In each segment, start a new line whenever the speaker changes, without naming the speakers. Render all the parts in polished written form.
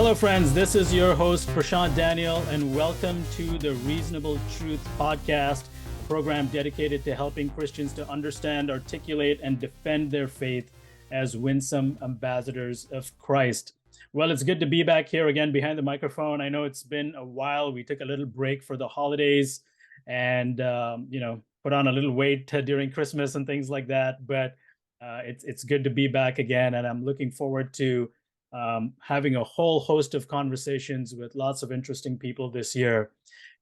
Hello, friends. This is your host, Prashanth Daniel, and welcome to the Reasonable Truth Podcast, a program dedicated to helping Christians to understand, articulate, and defend their faith as winsome ambassadors of Christ. Well, it's good to be back here again behind the microphone. I know it's been a while. We took a little break for the holidays and, put on a little weight during Christmas and things like that. But it's good to be back again, and I'm looking forward to having a whole host of conversations with lots of interesting people this year.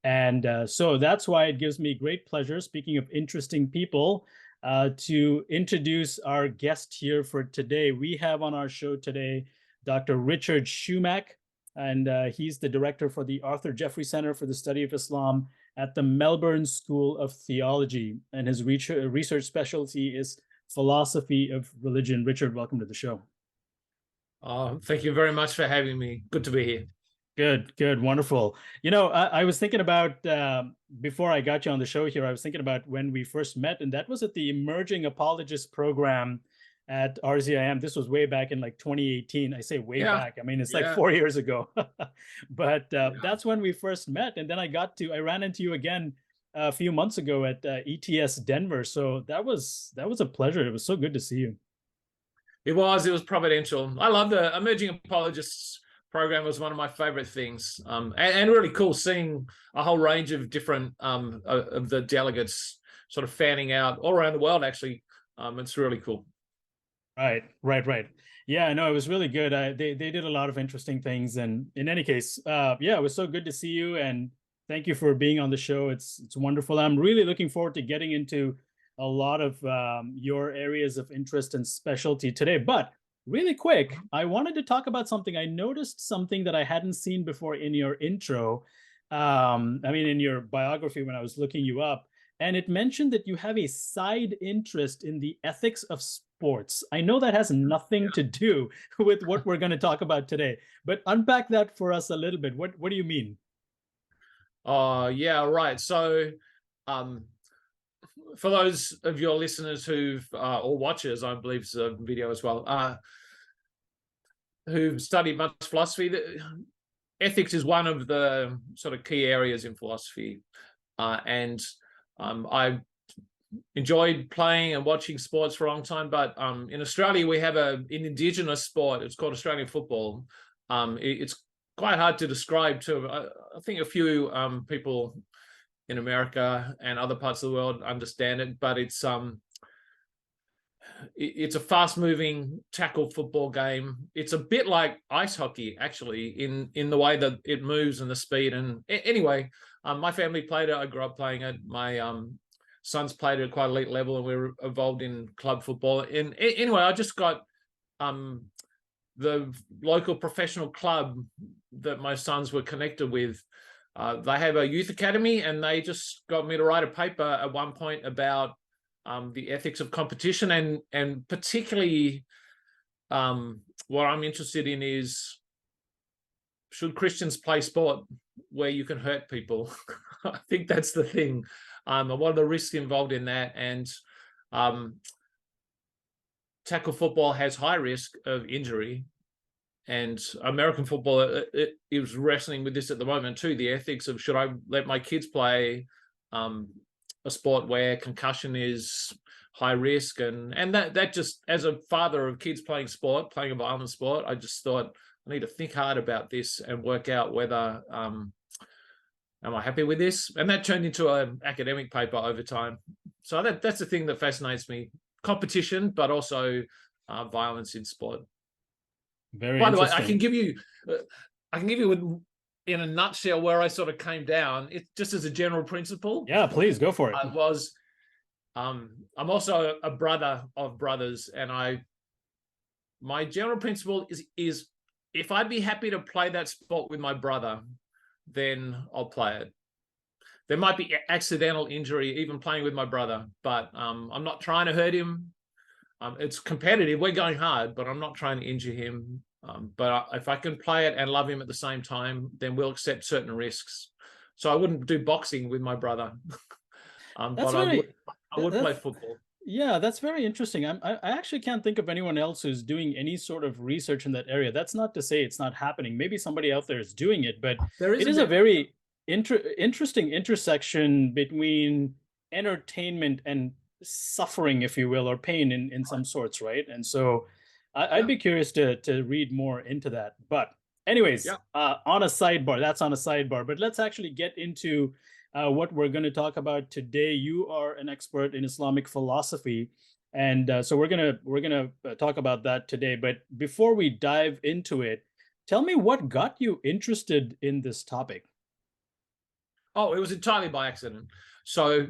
And so that's why it gives me great pleasure, speaking of interesting people, to introduce our guest here for today. We have on our show today Dr. Richard Shumack, and he's the director for the Arthur Jeffrey Center for the Study of Islam at the Melbourne School of Theology. And his research specialty is philosophy of religion. Richard, welcome to the show.
Thank you very much for having me. Good to be here.
Good, wonderful. I was thinking about, before I got you on the show here, I was thinking about when we first met, and that was at the Emerging Apologist program at RZIM. This was way back in like 2018. I say way back. I mean, it's like 4 years ago. But that's when we first met. And then I ran into you again a few months ago at ETS Denver. So that was a pleasure. It was so good to see you.
It was providential. I love the Emerging Apologists program. It was one of my favorite things, and really cool seeing a whole range of different of the delegates sort of fanning out all around the world. Actually, it's really cool.
Right. Yeah, no, it was really good. They did a lot of interesting things, and in any case, it was so good to see you, and thank you for being on the show. It's wonderful. I'm really looking forward to getting into a lot of your areas of interest and specialty today. But really quick, I wanted to talk about something. I noticed something that I hadn't seen before in your intro. In your biography when I was looking you up, and it mentioned that you have a side interest in the ethics of sports. I know that has nothing to do with what we're going to talk about today, but unpack that for us a little bit. What do you mean?
Right. So, for those of your listeners or watchers, I believe it's a video as well, who've studied much philosophy, ethics is one of the sort of key areas in philosophy. And I enjoyed playing and watching sports for a long time, but in Australia, we have an indigenous sport. It's called Australian football. It's quite hard to describe to, I think a few people in America and other parts of the world understand it, but it's a fast-moving tackle football game. It's a bit like ice hockey, actually, in the way that it moves and the speed. And anyway, my family played it. I grew up playing it. My sons played it at quite elite level, and we were involved in club football. And anyway, I just got the local professional club that my sons were connected with. They have a youth academy, and they just got me to write a paper at one point about the ethics of competition, and particularly what I'm interested in is, should Christians play sport where you can hurt people? I think that's the thing. What are the risks involved in that? And tackle football has high risk of injury. And American football is wrestling with this at the moment too, the ethics of, should I let my kids play a sport where concussion is high risk? And that just, as a father of kids playing a violent sport, I just thought, I need to think hard about this and work out whether, am I happy with this? And that turned into an academic paper over time. So that's the thing that fascinates me, competition, but also violence in sport. By the way, I can give you in a nutshell where I sort of came down. It just as a general principle.
Yeah, please go for it.
I'm also a brother of brothers, and my general principle is if I'd be happy to play that sport with my brother, then I'll play it. There might be accidental injury even playing with my brother, but I'm not trying to hurt him. It's competitive. We're going hard, but I'm not trying to injure him. But if I can play it and love him at the same time, then we'll accept certain risks. So I wouldn't do boxing with my brother, but I would play football.
Yeah, that's very interesting. I actually can't think of anyone else who's doing any sort of research in that area. That's not to say it's not happening. Maybe somebody out there is doing it, but
There is
it
a
is a
bit.
very interesting intersection between entertainment and suffering, if you will, or pain in some sorts, right? And so I'd
Yeah,
be curious to read more into that. But anyways,
yeah.
on a sidebar, that's on a sidebar. But let's actually get into what we're going to talk about today. You are an expert in Islamic philosophy, and so we're gonna talk about that today. But before we dive into it, tell me what got you interested in this topic.
Oh, it was entirely by accident. So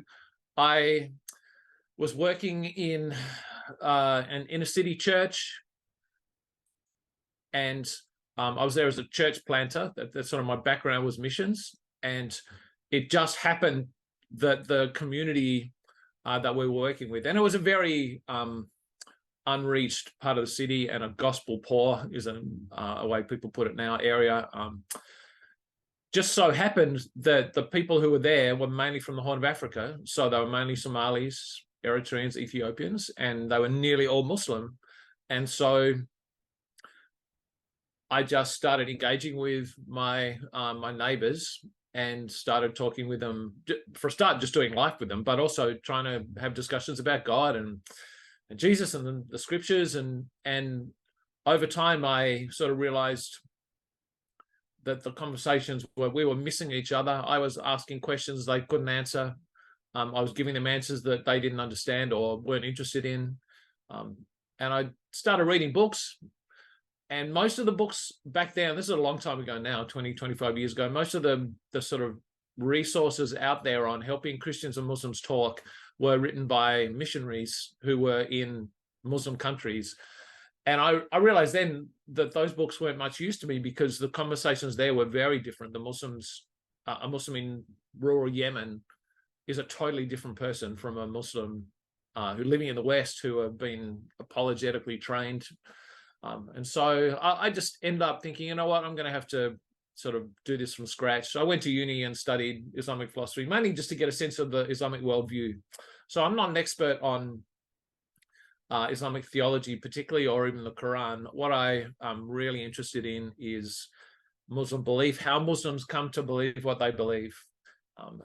I was working in an inner city church, and I was there as a church planter. That's sort of my background, was missions, and it just happened that the community that we were working with, and it was a very unreached part of the city, and a gospel poor is a way people put it now, area. Just so happened that the people who were there were mainly from the Horn of Africa. So they were mainly Somalis, Eritreans, Ethiopians, and they were nearly all Muslim. And so I just started engaging with my neighbors, and started talking with them, for a start, just doing life with them, but also trying to have discussions about God and Jesus and the scriptures. And over time, I sort of realized that the conversations we were missing each other. I was asking questions they couldn't answer. I was giving them answers that they didn't understand or weren't interested in. And I started reading books. And most of the books back then, this is a long time ago now, 20, 25 years ago, most of the sort of resources out there on helping Christians and Muslims talk were written by missionaries who were in Muslim countries. And I realized then that those books weren't much use to me, because the conversations there were very different. The Muslims, a Muslim in rural Yemen is a totally different person from a Muslim who living in the West, who have been apologetically trained. And so I just ended up thinking, you know what, I'm going to have to sort of do this from scratch. So I went to uni and studied Islamic philosophy, mainly just to get a sense of the Islamic worldview. So I'm not an expert on Islamic theology particularly, or even the Quran. What I am really interested in is Muslim belief, how Muslims come to believe what they believe,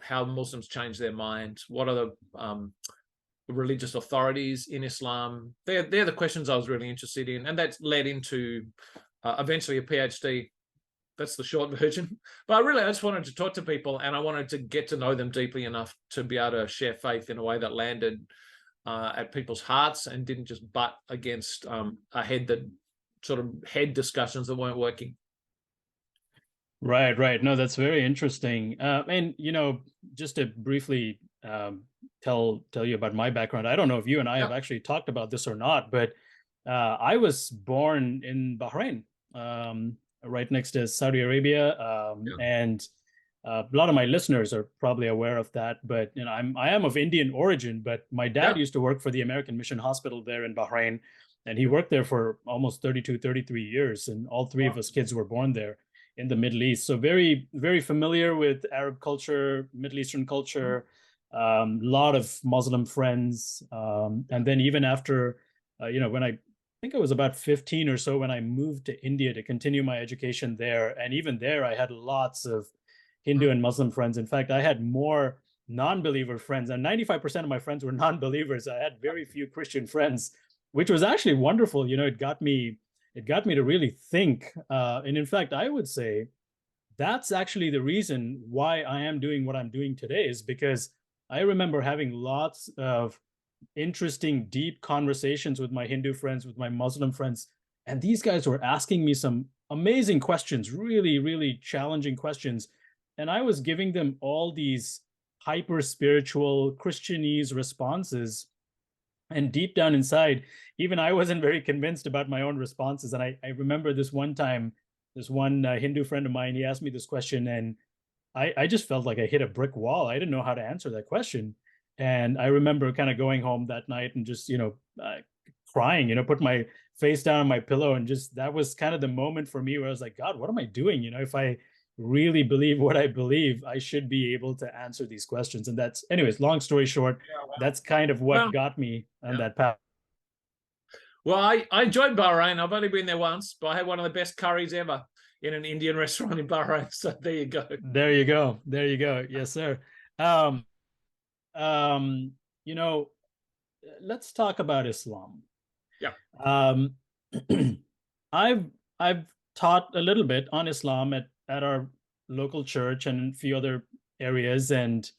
how Muslims change their mind, what are the religious authorities in Islam. They're the questions I was really interested in, and that led into eventually a PhD. That's the short version. But I just wanted to talk to people, and I wanted to get to know them deeply enough to be able to share faith in a way that landed at people's hearts and didn't just butt against a head discussions that weren't working.
Right, right. No, that's very interesting. And just to briefly tell you about my background, I don't know if you and I
Yeah,
have actually talked about this or not, but I was born in Bahrain, right next to Saudi Arabia,
yeah,
and a lot of my listeners are probably aware of that. But I am of Indian origin, but my dad
yeah.
used to work for the American Mission Hospital there in Bahrain, and he worked there for almost 32, 33 years, and all three of us kids were born there in the Middle East. So very, very familiar with Arab culture, Middle Eastern culture, lot of Muslim friends. And then even after, when I think I was about 15 or so when I moved to India to continue my education there. And even there, I had lots of Hindu and Muslim friends. In fact, I had more non-believer friends, and 95% of my friends were non-believers. I had very few Christian friends, which was actually wonderful. It got me to really think. And in fact, I would say that's actually the reason why I am doing what I'm doing today, is because I remember having lots of interesting, deep conversations with my Hindu friends, with my Muslim friends. And these guys were asking me some amazing questions, really, really challenging questions. And I was giving them all these hyper spiritual Christianese responses. And deep down inside, even I wasn't very convinced about my own responses. And I remember this one time, this one Hindu friend of mine, he asked me this question, and I just felt like I hit a brick wall. I didn't know how to answer that question. And I remember kind of going home that night and just, crying, put my face down on my pillow. And just that was kind of the moment for me where I was like, God, what am I doing? really believe what I believe, I should be able to answer these questions. And that's, anyways, long story short, that's kind of what
Well,
got me on
yeah.
that path.
Well, I enjoyed Bahrain. I've only been there once, but I had one of the best curries ever in an Indian restaurant in Bahrain. So there you go.
There you go. There you go. Yes, sir. Um, um, you know, let's talk about Islam.
Yeah.
Um, I've I've taught a little bit on Islam at our local church and a few other areas, and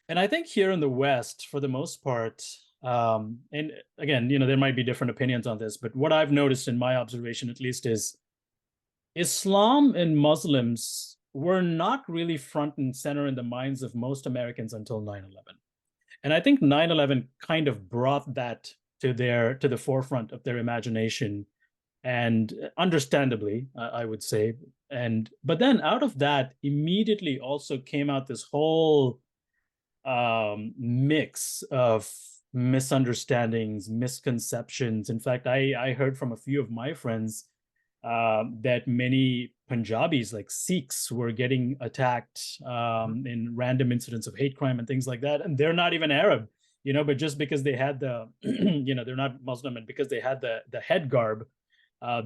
I think here in the West, for the most part, and again, there might be different opinions on this, but what I've noticed in my observation, at least, is Islam and Muslims were not really front and center in the minds of most Americans until 9/11. And I think 9/11 kind of brought that to the forefront of their imagination, and understandably, I would say. And but then out of that immediately also came out this whole mix of misunderstandings, misconceptions. In fact, I heard from a few of my friends that many Punjabis, like Sikhs, were getting attacked in random incidents of hate crime and things like that. And they're not even Arab, but just because they had the, they're not Muslim, and because they had the head garb,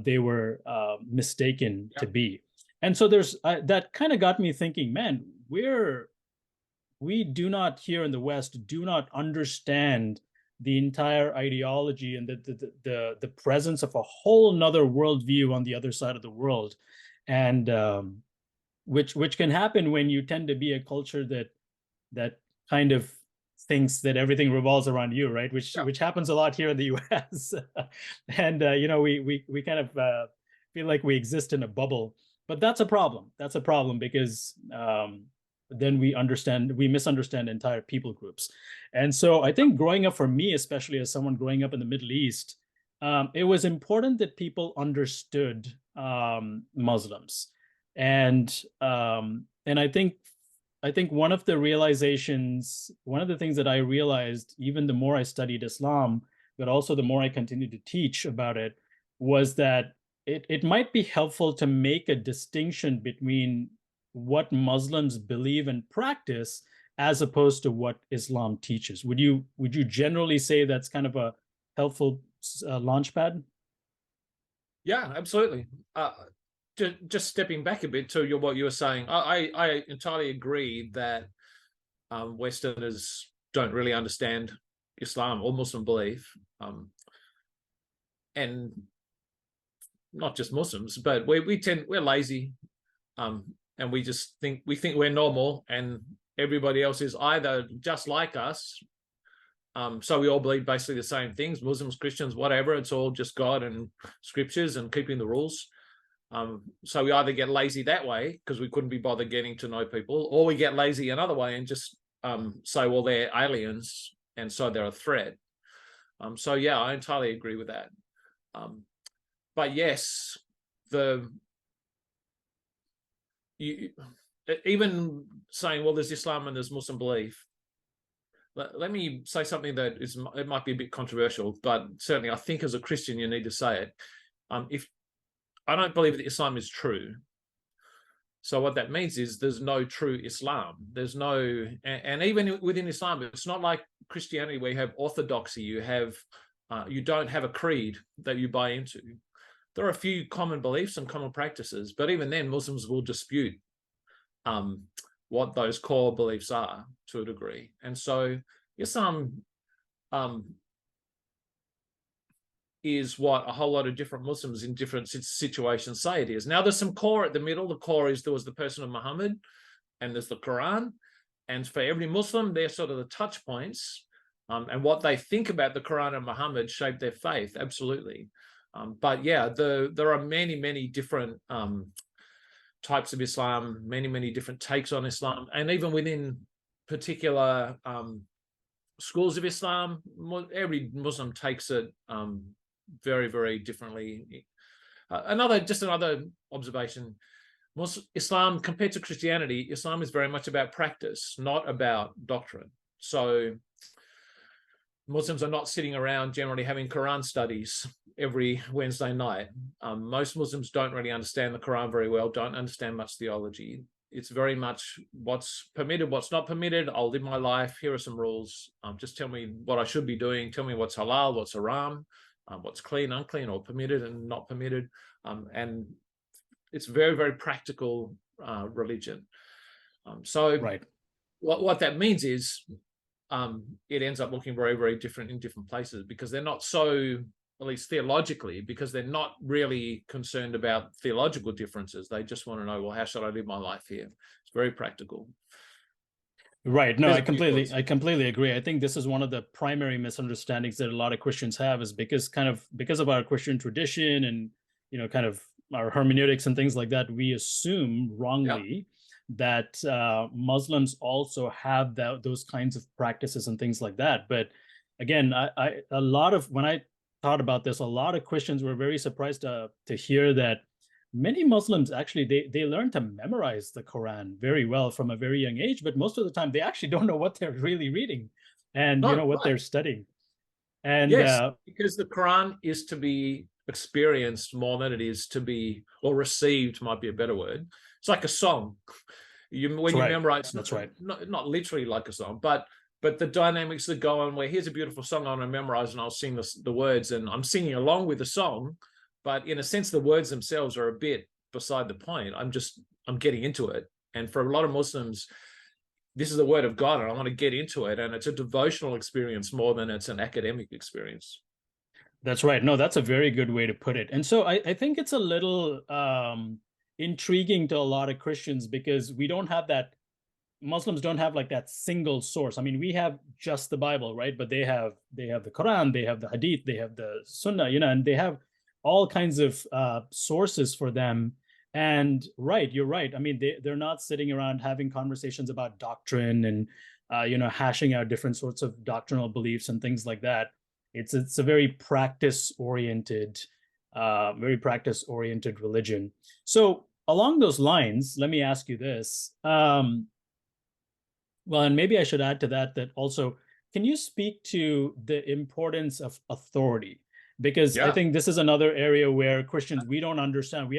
they were mistaken to be. And so there's that kind of got me thinking, man, we do not, here in the West, do not understand the entire ideology and the presence of a whole nother worldview on the other side of the world, and which can happen when you tend to be a culture that kind of thinks that everything revolves around you, right? Which happens a lot here in the U.S. And we kind of feel like we exist in a bubble, but that's a problem. That's a problem because then we misunderstand entire people groups. And so I think growing up, for me, especially as someone growing up in the Middle East, it was important that people understood Muslims. And I think one of the things that I realized, even the more I studied Islam, but also the more I continued to teach about it, was that it might be helpful to make a distinction between what Muslims believe and practice as opposed to what Islam teaches. Would you generally say that's kind of a helpful launch pad?
Yeah, absolutely. Just stepping back a bit to what you were saying, I entirely agree that Westerners don't really understand Islam or Muslim belief, and not just Muslims, but we're lazy, and we think we're normal, and everybody else is either just like us. So we all believe basically the same things, Muslims, Christians, whatever. It's all just God and scriptures and keeping the rules. So we either get lazy that way because we couldn't be bothered getting to know people, or we get lazy another way and just say, well, they're aliens and so they're a threat. So yeah, I entirely agree with that. But yes, even saying, well, there's Islam and there's Muslim belief. Let me say something that it might be a bit controversial, but certainly I think as a Christian you need to say it. If I don't believe that Islam is true, so what that means is there's no true Islam. There's no, and even within Islam, it's not like Christianity where you have orthodoxy. You don't have a creed that you buy into. There are a few common beliefs and common practices, but even then, Muslims will dispute what those core beliefs are to a degree. And so Islam is what a whole lot of different Muslims in different situations say it is. Now, there's some core at the middle. The core is there was the person of Muhammad, and there's the Quran. And for every Muslim, they're sort of the touch points. And what they think about the Quran and Muhammad shaped their faith, absolutely. But yeah, there are many, many different types of Islam, many, many different takes on Islam. And even within particular schools of Islam, every Muslim takes it very, very differently. Another observation: Islam compared to Christianity, Islam is very much about practice, not about doctrine. So Muslims are not sitting around generally having Quran studies every Wednesday night. Most Muslims don't really understand the Quran very well, don't understand much theology. It's very much what's permitted, what's not permitted. I'll live my life. Here are some rules. Just tell me what I should be doing. Tell me what's halal, what's haram, what's clean, unclean, or permitted and not permitted. And it's very, very practical religion. So
Right.
what that means is it ends up looking very, very different in different places, because they're not so, at least theologically, because they're not really concerned about theological differences. They just want to know, well, how should I live my life here? It's very practical.
Right. No,
There's
I
a few thoughts.
completely agree. I think this is one of the primary misunderstandings that a lot of Christians have, is because of our Christian tradition and, kind of our hermeneutics and things like that, we assume wrongly that Muslims also have those kinds of practices and things like that. But again, when I thought about this, a lot of Christians were very surprised to hear that many Muslims actually they learn to memorize the Quran very well from a very young age, but most of the time they actually don't know what they're really reading and
No,
what they're studying. And
yes, because the Quran is to be experienced more than it is to be, or received might be a better word. It's like a song. When you memorize,
that's right.
Not literally like a song, but the dynamics that go on, where here's a beautiful song I want to memorize and I'll sing the words, and I'm singing along with the song, but in a sense the words themselves are a bit beside the point. I'm getting into it. And for a lot of Muslims, this is the word of God and I want to get into it, and it's a devotional experience more than it's an academic experience.
That's right. No, that's a very good way to put it. And so I think it's a little intriguing to a lot of Christians, because Muslims don't have like that single source. I mean, we have just the Bible, right? But they have the Quran, they have the Hadith, they have the Sunnah, and they have all kinds of sources for them. And right, you're right. I mean, they're not sitting around having conversations about doctrine and hashing out different sorts of doctrinal beliefs and things like that. It's a very practice oriented religion. So along those lines, let me ask you this. Well, and maybe I should add to that also, can you speak to the importance of authority? Because I think this is another area where Christians, we don't understand. We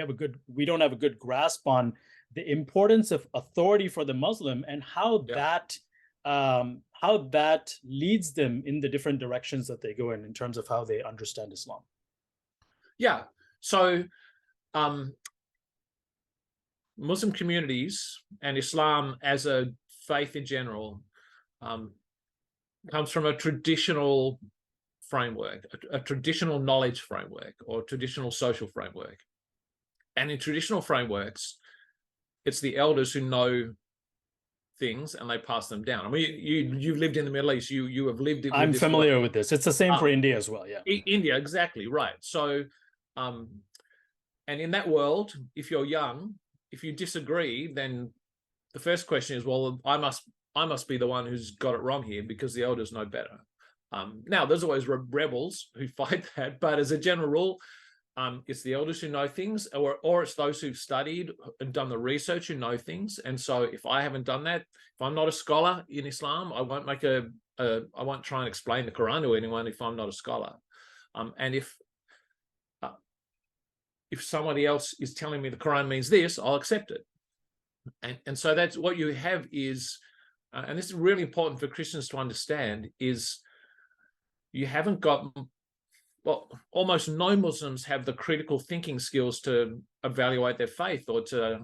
don't have a good grasp on the importance of authority for the Muslim, and how that leads them in the different directions that they go in terms of how they understand Islam.
Yeah. So Muslim communities and Islam as a faith in general comes from a traditional framework, a traditional knowledge framework, or traditional social framework. And in traditional frameworks, it's the elders who know things and they pass them down. I mean, you've lived in the Middle East. You have lived it.
I'm familiar with this. It's the same for India as well. Yeah.
India, exactly right. So, and in that world, if you're young, if you disagree, then the first question is, well, I must be the one who's got it wrong here, because the elders know better. Now, there's always rebels who fight that, but as a general rule, it's the elders who know things, or it's those who've studied and done the research who know things. And so if I haven't done that, if I'm not a scholar in Islam, I won't I won't try and explain the Quran to anyone if I'm not a scholar. And if somebody else is telling me the Quran means this, I'll accept it. And so that's what you have is, and this is really important for Christians to understand, is you haven't got, well, almost no Muslims have the critical thinking skills to evaluate their faith, or to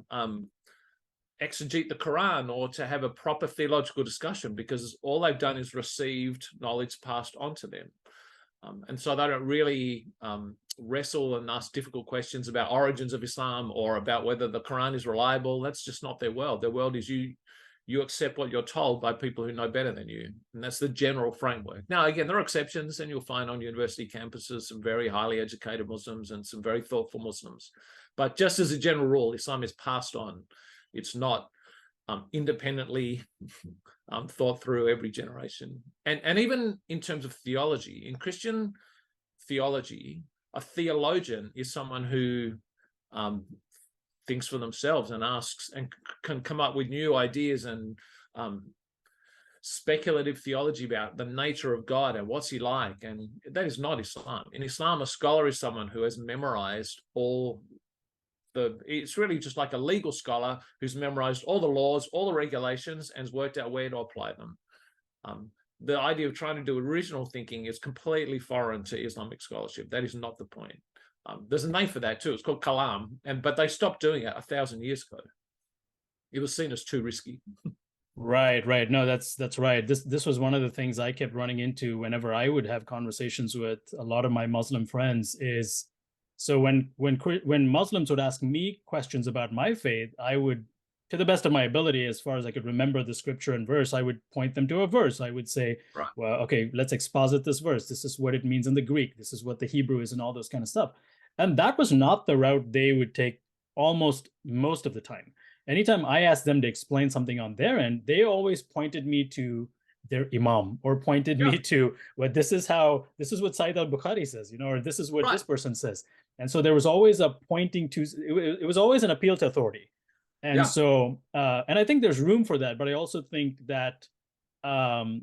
exegete the Quran, or to have a proper theological discussion, because all they've done is received knowledge passed on to them. And so they don't really wrestle and ask difficult questions about origins of Islam, or about whether the Quran is reliable. That's just not their world. Their world is you accept what you're told by people who know better than you. And that's the general framework. Now, again, there are exceptions, and you'll find on university campuses some very highly educated Muslims and some very thoughtful Muslims. But just as a general rule, Islam is passed on. It's not independently thought through every generation. And even in terms of theology, in Christian theology, a theologian is someone who thinks for themselves and asks and can come up with new ideas and speculative theology about the nature of God and what's he like. And that is not Islam. In Islam, a scholar is someone who has memorized it's really just like a legal scholar who's memorized all the laws, all the regulations, and has worked out where to apply them. The idea of trying to do original thinking is completely foreign to Islamic scholarship. That is not the point. There's a name for that too. It's called kalam, but they stopped doing it 1,000 years ago. It was seen as too risky.
Right. No, that's right. This was one of the things I kept running into whenever I would have conversations with a lot of my Muslim friends. Is so when Muslims would ask me questions about my faith, I would, to the best of my ability, as far as I could remember the scripture and verse, I would point them to a verse. I would say,
right,
well, okay, let's exposit this verse. This is what it means in the Greek. This is what the Hebrew is, and all those kind of stuff. And that was not the route they would take almost most of the time. Anytime I asked them to explain something on their end, they always pointed me to their imam, or pointed me to, well, this is what Sayyid al-Bukhari says, or this is what this person says. And so there was always a pointing to, it was always an appeal to authority. And so, and I think there's room for that, but I also think that,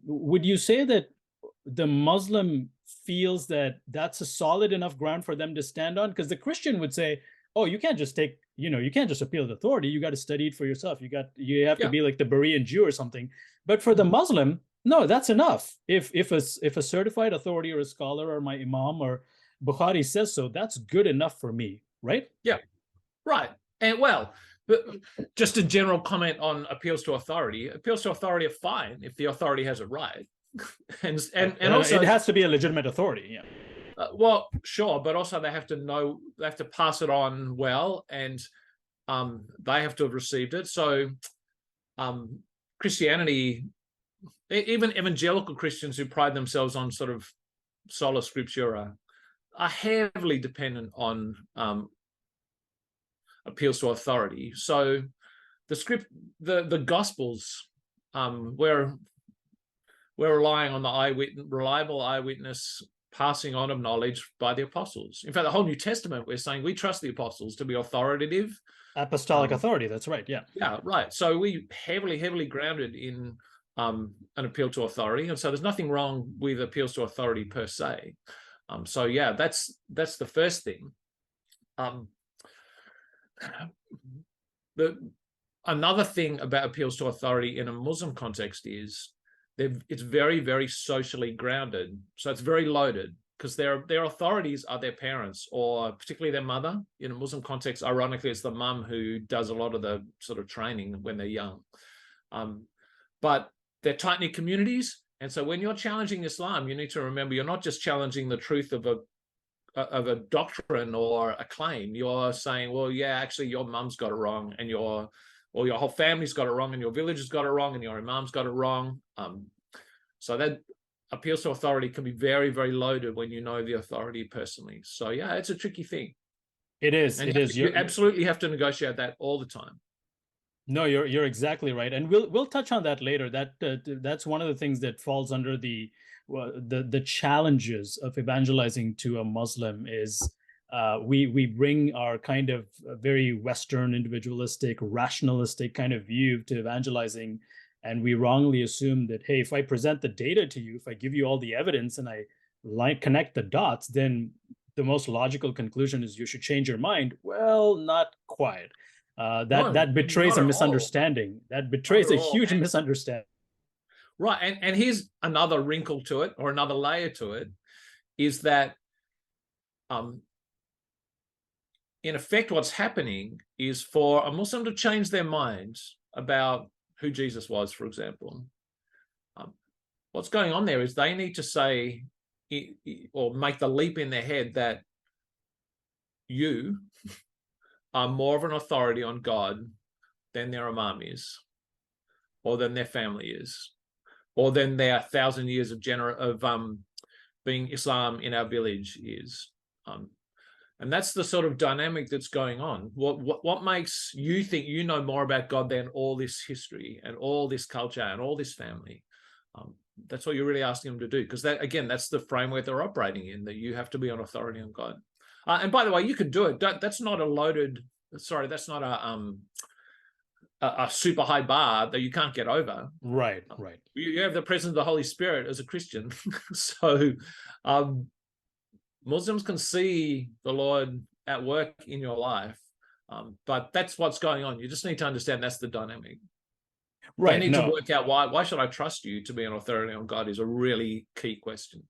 would you say that the Muslim feels that that's a solid enough ground for them to stand on? Because the Christian would say, oh, you can't just take, you can't just appeal to authority. You got to study it for yourself. You have to be like the Berean Jew or something. But for the Muslim, no, that's enough. If a certified authority or a scholar or my imam or Bukhari says so, that's good enough for me, right?
Yeah, right. And well, just a general comment on appeals to authority. Appeals to authority are fine if the authority has it right, and also
it has to be a legitimate authority. Yeah.
Well, sure, but also they have to pass it on well, and they have to have received it. So Christianity, even evangelical Christians who pride themselves on sort of sola scriptura, are heavily dependent on appeals to authority. So the Gospels, we're relying on the reliable eyewitness passing on of knowledge by the apostles. In fact, the whole New Testament, we're saying we trust the apostles to be authoritative.
Apostolic authority, that's right, yeah.
Yeah, right. So we heavily grounded in an appeal to authority. And so there's nothing wrong with appeals to authority per se. So yeah, that's the first thing. Another thing about appeals to authority in a Muslim context is it's very socially grounded. So it's very loaded, because their authorities are their parents, or particularly their mother. In a Muslim context, ironically, it's the mum who does a lot of the sort of training when they're young. But they're tight-knit communities. And so when you're challenging Islam, you need to remember you're not just challenging the truth of a doctrine or a claim. You're saying, well, yeah, actually your mum's got it wrong, and your whole family's got it wrong, and your village has got it wrong, and your imam's got it wrong. So that appeals to authority can be very loaded when you know the authority personally. So yeah, it's a tricky thing.
It is.
And you absolutely have to negotiate that all the time.
No, you're exactly right, and we'll touch on that later. That's one of the things that falls under the challenges of evangelizing to a Muslim is we bring our kind of very Western, individualistic, rationalistic kind of view to evangelizing, and we wrongly assume that, hey, if I present the data to you, if I give you all the evidence and I connect the dots, then the most logical conclusion is you should change your mind. Well, not quite. That betrays a misunderstanding. That betrays a huge misunderstanding.
Right, and here's another wrinkle to it, or another layer to it, is that in effect what's happening is for a Muslim to change their minds about who Jesus was, for example. What's going on there is they need to say, or make the leap in their head that you are more of an authority on God than their imam is, or than their family is, or than their 1,000 years of being Islam in our village is. And that's the sort of dynamic that's going on. What makes you think you know more about God than all this history and all this culture and all this family? That's what you're really asking them to do, because that's the framework they're operating in, that you have to be an authority on God. And by the way, you can do it. That's not a a super high bar that you can't get over.
Right, right.
You have the presence of the Holy Spirit as a Christian. So Muslims can see the Lord at work in your life, but that's what's going on. You just need to understand that's the dynamic. They
Right.
need to
No,
work out why should I trust you to be an authority on God is a really key question.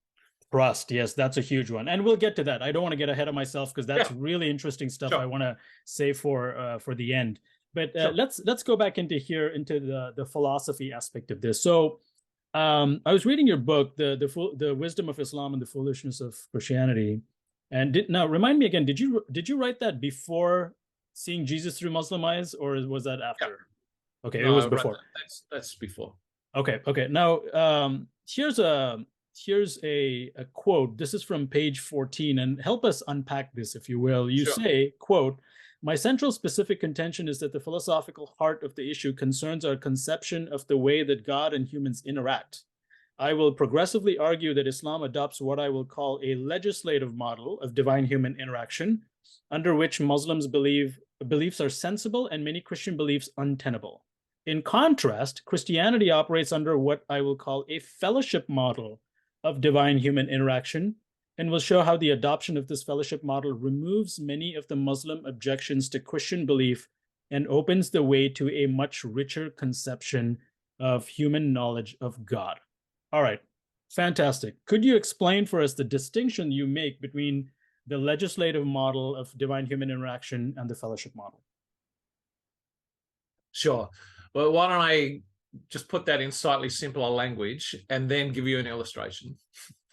trust. Yes, that's a huge one. And we'll get to that. I don't want to get ahead of myself because that's
Yeah,
really interesting stuff I
sure,
want to save for the end. But
sure.
let's go back into the philosophy aspect of this. So I was reading your book, the Wisdom of Islam and the Foolishness of Christianity. And now remind me again, did you write that before seeing Jesus through Muslim eyes, or was that
Yeah.
after? Okay, it was
No, right.
before.
That's before.
Okay. Now, here's a quote. This is from page 14, and help us unpack this, if you will. You
Sure.
say, quote, "My central specific contention is that the philosophical heart of the issue concerns our conception of the way that God and humans interact. I will progressively argue that Islam adopts what I will call a legislative model of divine-human interaction, under which Muslims beliefs are sensible and many Christian beliefs untenable. In contrast, Christianity operates under what I will call a fellowship model of divine-human interaction, and will show how the adoption of this fellowship model removes many of the Muslim objections to Christian belief and opens the way to a much richer conception of human knowledge of God." All right, fantastic. Could you explain for us the distinction you make between the legislative model of divine human interaction and the fellowship model?
Sure. Well, why don't I just put that in slightly simpler language and then give you an illustration?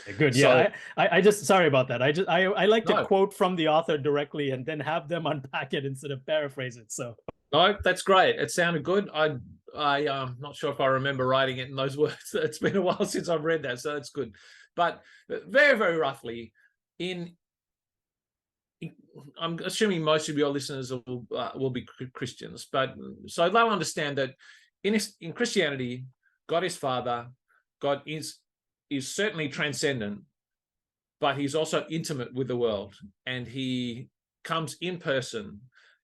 Okay, good.
So,
Yeah, I just sorry about that. I like to
no,
quote from the author directly and then have them unpack it instead of paraphrase it. So
no, that's great. It sounded good. Not sure if I remember writing it in those words. It's been a while since I've read that, so that's good. But very, very roughly, I'm assuming most of your listeners will be Christians, but so they'll understand that in Christianity, God is Father. God is certainly transcendent, but he's also intimate with the world, and he comes in person,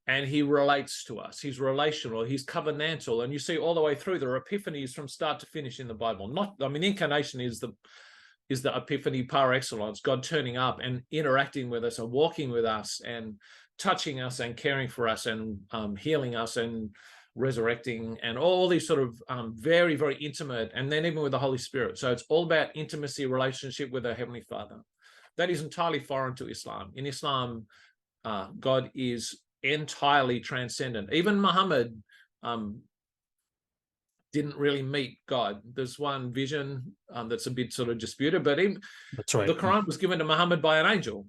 and he relates to us. He's relational, he's covenantal, and you see all the way through there are epiphanies from start to finish in the Bible. Incarnation is the epiphany par excellence, God turning up and interacting with us and walking with us and touching us and caring for us and healing us and resurrecting and all these sort of very, very intimate, and then even with the Holy Spirit. So it's all about intimacy, relationship with our Heavenly Father. That is entirely foreign to Islam. In Islam, God is entirely transcendent. Even Muhammad didn't really meet God. There's one vision that's a bit sort of disputed, but
that's right.
the Quran was given to Muhammad by an angel.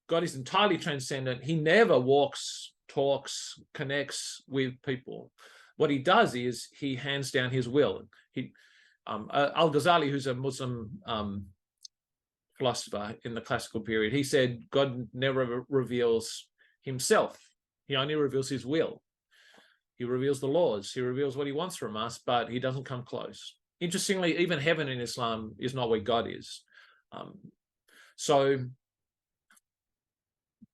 God is entirely transcendent. He never walks, talks, connects with people. What he does is he hands down his will. Al-Ghazali, who's a Muslim philosopher in the classical period, he said God never reveals himself. He only reveals his will. He reveals the laws. He reveals what he wants from us, but he doesn't come close. Interestingly, even heaven in Islam is not where God is. So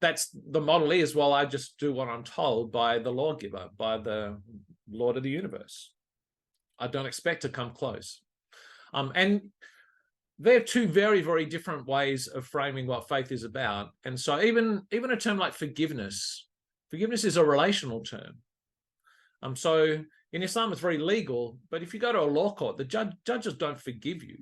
that's the model is, well, I just do what I'm told by the lawgiver, by the Lord of the universe. I don't expect to come close. And they're two very, very different ways of framing what faith is about. And so even a term like forgiveness is a relational term. So in Islam, it's very legal, but if you go to a law court, the judges don't forgive you.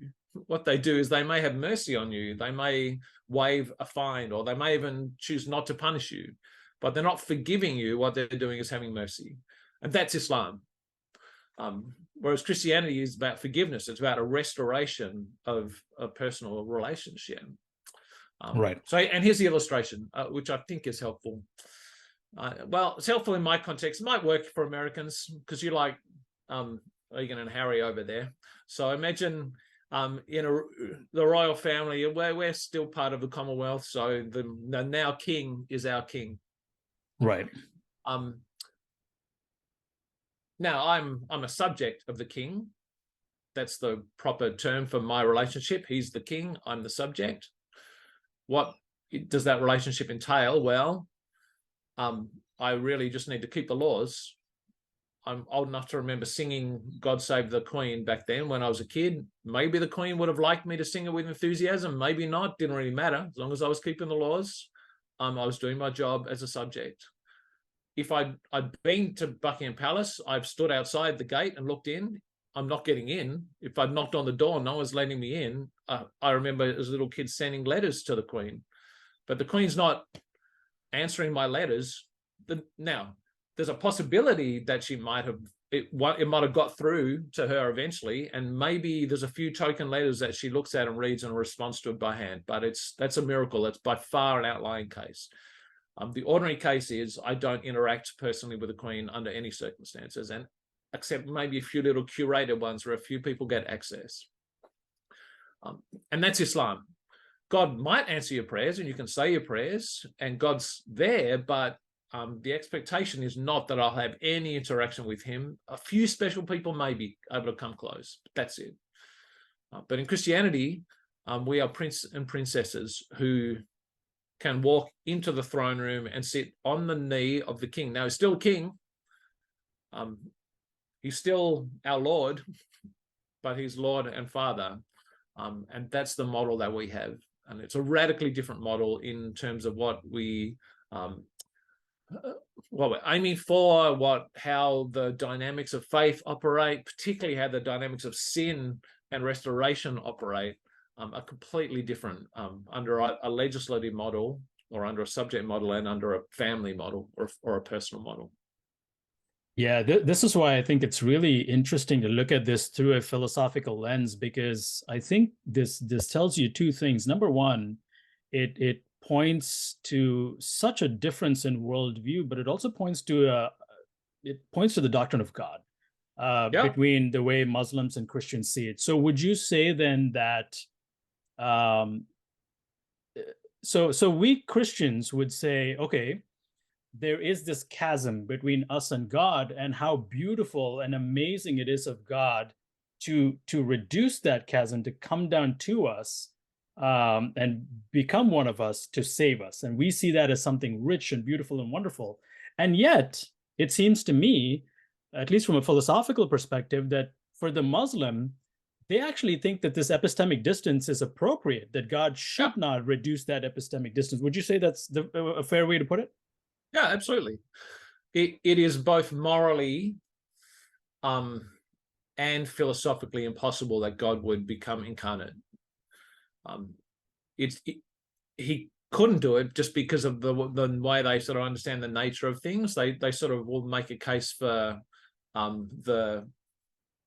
What they do is they may have mercy on you. They may waive a fine, or they may even choose not to punish you, but they're not forgiving you. What they're doing is having mercy. And that's Islam. Whereas Christianity is about forgiveness. It's about a restoration of a personal relationship.
Right.
So, and here's the illustration, which I think is helpful. Well, it's helpful in my context. It might work for Americans because you like Egan and Harry over there. So imagine the royal family, we're still part of the Commonwealth. So the now king is our king.
Right.
Now I'm a subject of the king. That's the proper term for my relationship. He's the king, I'm the subject. What does that relationship entail? Well, I really just need to keep the laws I'm old enough to remember singing God Save the Queen back then when I was a kid. Maybe the Queen would have liked me to sing it with enthusiasm, maybe not, didn't really matter. As long as I was keeping the laws, I was doing my job as a subject. If I'd been to Buckingham Palace, I've stood outside the gate and looked in. I'm not getting in. If I'd knocked on the door, no one's letting me in. I remember as a little kid sending letters to the Queen, but the Queen's not answering my letters. Now, there's a possibility that she might have, it might have got through to her eventually, and maybe there's a few token letters that she looks at and reads and responds to it by hand, but that's a miracle. That's by far an outlying case. The ordinary case is I don't interact personally with the Queen under any circumstances, and except maybe a few little curated ones where a few people get access. And that's Islam. God might answer your prayers and you can say your prayers and God's there, but the expectation is not that I'll have any interaction with him. A few special people may be able to come close, but that's it. But in Christianity, we are princes and princesses who can walk into the throne room and sit on the knee of the king. Now, he's still king. He's still our Lord, but he's Lord and Father. And that's the model that we have. And it's a radically different model in terms of what we're aiming for, how the dynamics of faith operate, particularly how the dynamics of sin and restoration operate, are completely different under a legislative model or under a subject model and under a family model or a personal model.
Yeah, this is why I think it's really interesting to look at this through a philosophical lens, because I think this tells you two things. Number one, it points to such a difference in worldview, but it also points to the doctrine of God between the way Muslims and Christians see it. So would you say then that so we Christians would say, okay, there is this chasm between us and God, and how beautiful and amazing it is of God to reduce that chasm, to come down to us and become one of us to save us. And we see that as something rich and beautiful and wonderful. And yet, it seems to me, at least from a philosophical perspective, that for the Muslim, they actually think that this epistemic distance is appropriate, that God should not reduce that epistemic distance. Would you say that's a fair way to put it?
Yeah, absolutely. It is both morally and philosophically impossible that God would become incarnate. He couldn't do it just because of the way they sort of understand the nature of things. They sort of will make a case for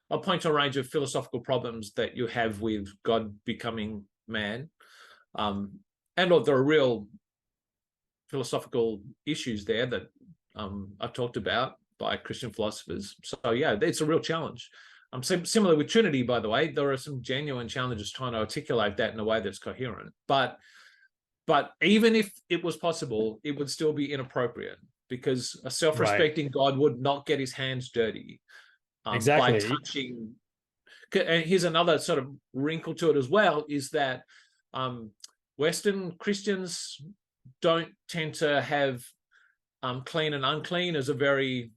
I'll point to a range of philosophical problems that you have with God becoming man. And there are real philosophical issues there that I've talked about by Christian philosophers. So yeah, it's a real challenge. Similar with Trinity, by the way, there are some genuine challenges trying to articulate that in a way that's coherent. But even if it was possible, it would still be inappropriate, because a self-respecting God would not get his hands dirty by touching. And here's another sort of wrinkle to it as well, is that Western Christians don't tend to have clean and unclean as a very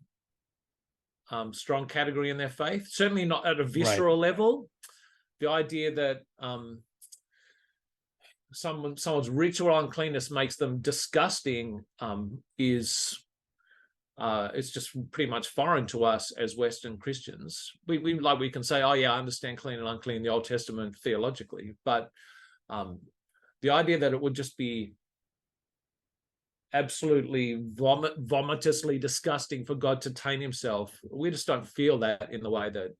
strong category in their faith, certainly not at a visceral level. The idea that someone's ritual uncleanness makes them disgusting is it's just pretty much foreign to us as Western Christians. We can say, oh yeah, I understand clean and unclean in the Old Testament theologically, but the idea that it would just be absolutely vomitously disgusting for God to taint himself, we just don't feel that in the way that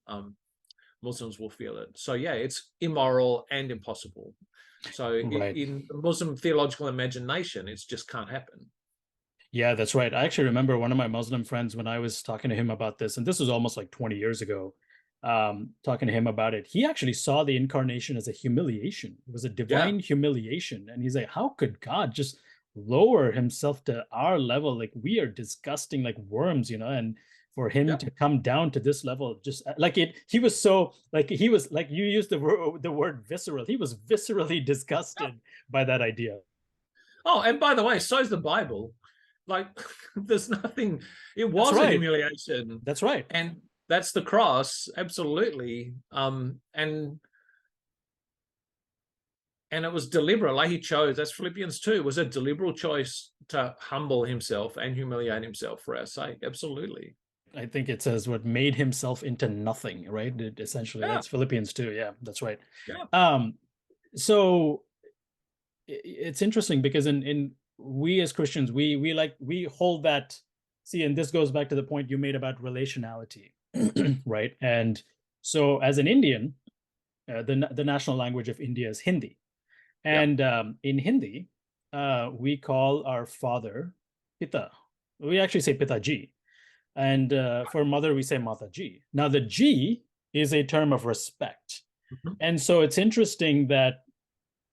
Muslims will feel it. So yeah, it's immoral and impossible. So in Muslim theological imagination, it just can't happen.
Yeah, that's right. I actually remember one of my Muslim friends, when I was talking to him about this, and this was almost like 20 years ago, talking to him about it, he actually saw the incarnation as a humiliation. It was a divine humiliation. And he's like, how could God just lower himself to our level? Like, we are disgusting like worms, and for him to come down to this level, just like he was so, like, he was like, you used the word visceral. He was viscerally disgusted by that idea.
Oh, and by the way, so is the Bible. Like, there's nothing. It
That's
was a
right.
humiliation,
That's right.
and that's the cross, absolutely. And it was deliberate. Like, he chose. That's Philippians 2. It was a deliberate choice to humble himself and humiliate himself for our sake. Absolutely.
I think it says what made himself into nothing, right? Essentially,
Yeah.
that's Philippians 2. Yeah, that's right.
Yeah.
So it's interesting because in we as Christians, we hold that. See, and this goes back to the point you made about relationality, right? And so, as an Indian, the national language of India is Hindi,
Yeah.
and in Hindi, we call our father Pita. We actually say Pitaji, and for mother we say Mataji. Now the G is a term of respect,
Mhm.
and so it's interesting that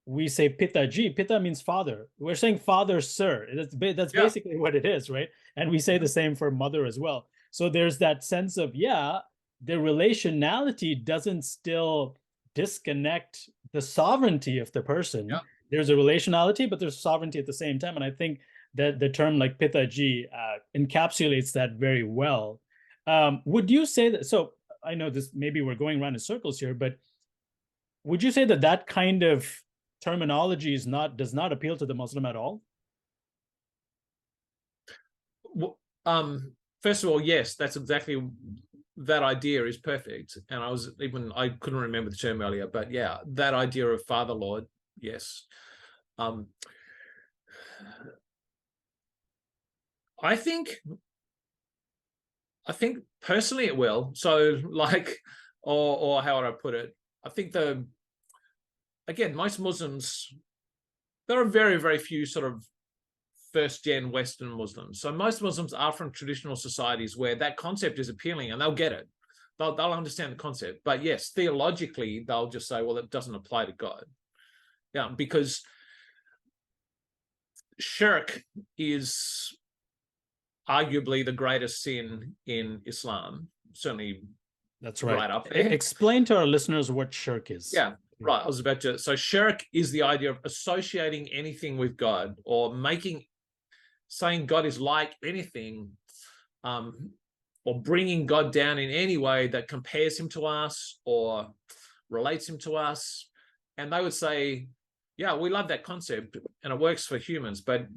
we say Pitaji. Pita means father. We're saying father, sir. That's
Yeah.
basically what it is, right? And we say the same for mother as well. So there's that sense of, yeah, the relationality doesn't still disconnect the sovereignty of the person.
Yeah.
There's a relationality, but there's sovereignty at the same time. And I think that the term like Pitaji encapsulates that very well. Would you say that? So I know this, maybe we're going around in circles here, but would you say that that kind of terminology does not appeal to the Muslim at all?
First of all, yes, that's exactly, that idea is perfect. And I couldn't remember the term earlier, but yeah, that idea of Father Lord, yes. I think personally it will. So, like, or how would I put it? I think again, most Muslims, there are very, very few sort of first-gen Western Muslims. So most Muslims are from traditional societies where that concept is appealing, and they'll get it. They'll understand the concept. But yes, theologically, they'll just say, well, it doesn't apply to God. Yeah, because shirk is arguably the greatest sin in Islam, certainly.
That's right.
Right up there.
Explain to our listeners what shirk is.
Yeah, right. I was about to. So shirk is the idea of associating anything with God, or saying God is like anything, or bringing God down in any way that compares him to us or relates him to us. And they would say, yeah, we love that concept and it works for humans, but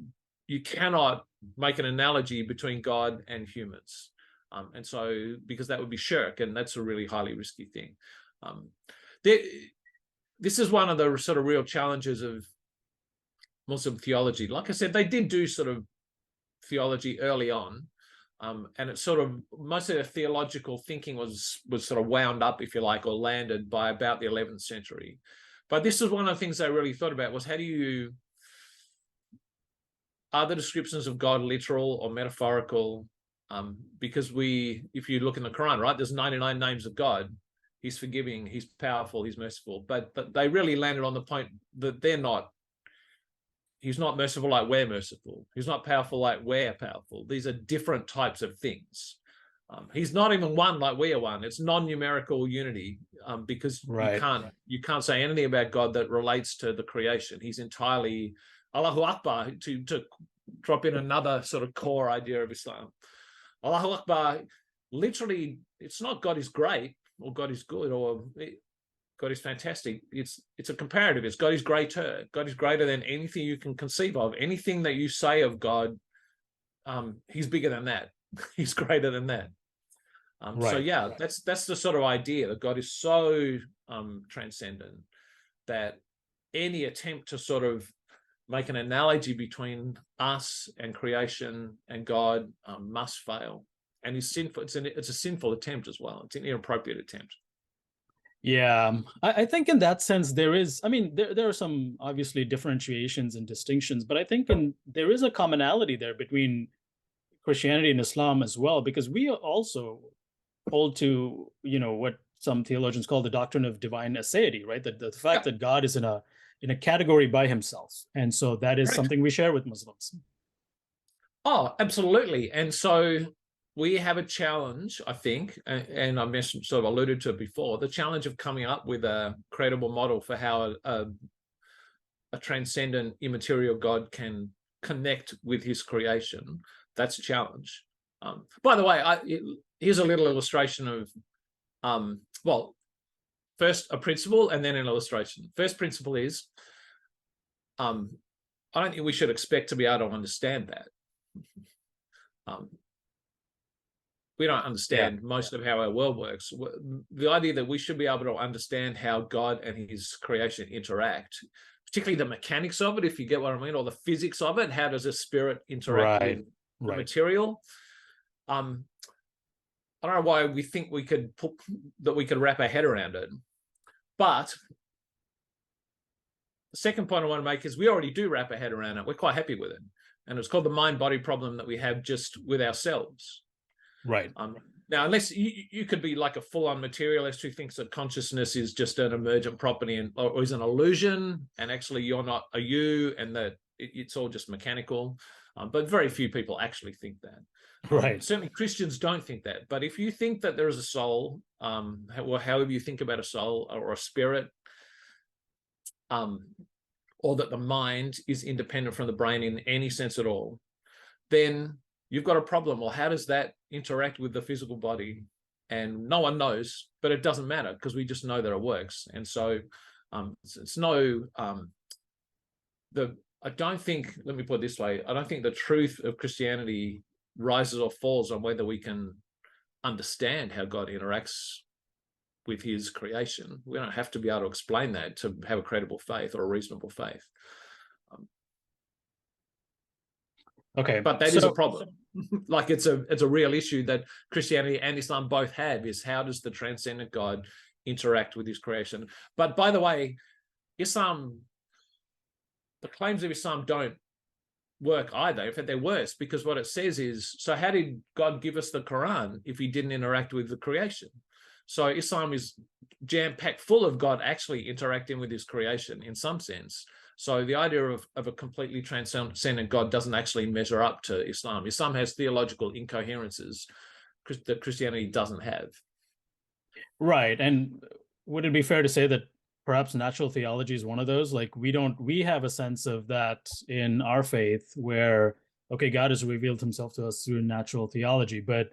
you cannot make an analogy between God and humans. And so, because that would be shirk, and that's a really highly risky thing. This is one of the sort of real challenges of Muslim theology. Like I said, they did do sort of theology early on, and it's sort of, most of their theological thinking was sort of wound up, if you like, or landed by about the 11th century. But this is one of the things they really thought about, was are the descriptions of God literal or metaphorical? Because if you look in the Quran, right, there's 99 names of God. He's forgiving, he's powerful, he's merciful. But they really landed on the point that he's not merciful like we're merciful. He's not powerful like we're powerful. These are different types of things. He's not even one like we are one. It's non-numerical unity, because
right.
you can't say anything about God that relates to the creation. He's entirely Allahu Akbar, to drop in another sort of core idea of Islam. Allahu Akbar, literally, it's not God is great or God is good or God is fantastic. It's a comparative. It's God is greater. God is greater than anything you can conceive of. Anything that you say of God, he's bigger than that. He's greater than that.
Right.
So yeah, that's the sort of idea that God is so transcendent that any attempt to sort of make an analogy between us and creation and God must fail, and is sinful. It's a sinful attempt as well. It's an inappropriate attempt.
Yeah, I think in that sense there is. I mean, there are some obviously differentiations and distinctions, but I think there is a commonality there between Christianity and Islam as well, because we also hold to, what some theologians call the doctrine of divine aseity, right? The fact that God is in a category by himself, and so that is something we share with Muslims.
Oh, absolutely. And so we have a challenge, I think, and I mentioned, sort of alluded to it before, the challenge of coming up with a credible model for how a transcendent immaterial God can connect with his creation. That's a challenge. By the way, here's a little illustration of, well, first a principle and then an illustration. First principle is, I don't think we should expect to be able to understand that. We don't understand most of how our world works. The idea that we should be able to understand how God and his creation interact, particularly the mechanics of it, if you get what I mean, or the physics of it, how does a spirit interact with the material? I don't know why we think we could wrap our head around it. But the second point I want to make is we already do wrap our head around it. We're quite happy with it. And it's called the mind-body problem that we have just with ourselves.
Right.
Now, unless you could be like a full-on materialist who thinks that consciousness is just an emergent property or is an illusion, and actually you're not a you, and that it's all just mechanical. But very few people actually think that.
Right.
Certainly Christians don't think that. But if you think that there is a soul, or however you think about a soul or a spirit, or that the mind is independent from the brain in any sense at all, then you've got a problem. Well, how does that interact with the physical body? And no one knows, but it doesn't matter because we just know that it works. And so it's no, I don't think, let me put it this way, I don't think the truth of Christianity rises or falls on whether we can understand how God interacts with his creation. We don't have to be able to explain that to have a credible faith or a reasonable faith.
Okay,
but that is a problem. Like it's a real issue that Christianity and Islam both have, is how does the transcendent God interact with his creation? But by the way, Islam, the claims of Islam don't work either. In fact, they're worse, because what it says is, so how did God give us the Quran if he didn't interact with the creation? So Islam is jam-packed full of God actually interacting with his creation in some sense. So the idea of a completely transcendent God doesn't actually measure up to Islam. Islam has theological incoherences that Christianity doesn't have.
Right. And would it be fair to say that perhaps natural theology is one of those? Like we have a sense of that in our faith where, okay, God has revealed himself to us through natural theology, but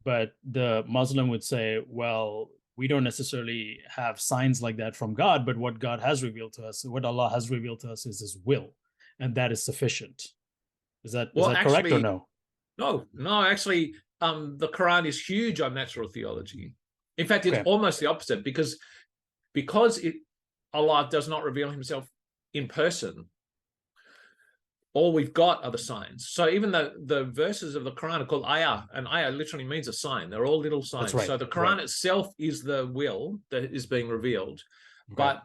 the Muslim would say, well, we don't necessarily have signs like that from God, but what God has revealed to us, what Allah has revealed to us, is his will, and that is sufficient. Is that correct or no?
No, actually, the Quran is huge on natural theology. In fact, it's almost the opposite, because Allah does not reveal himself in person. All we've got are the signs. So even the verses of the Quran are called ayah, and ayah literally means a sign. They're all little signs. That's right. So the Quran itself is the will that is being revealed, but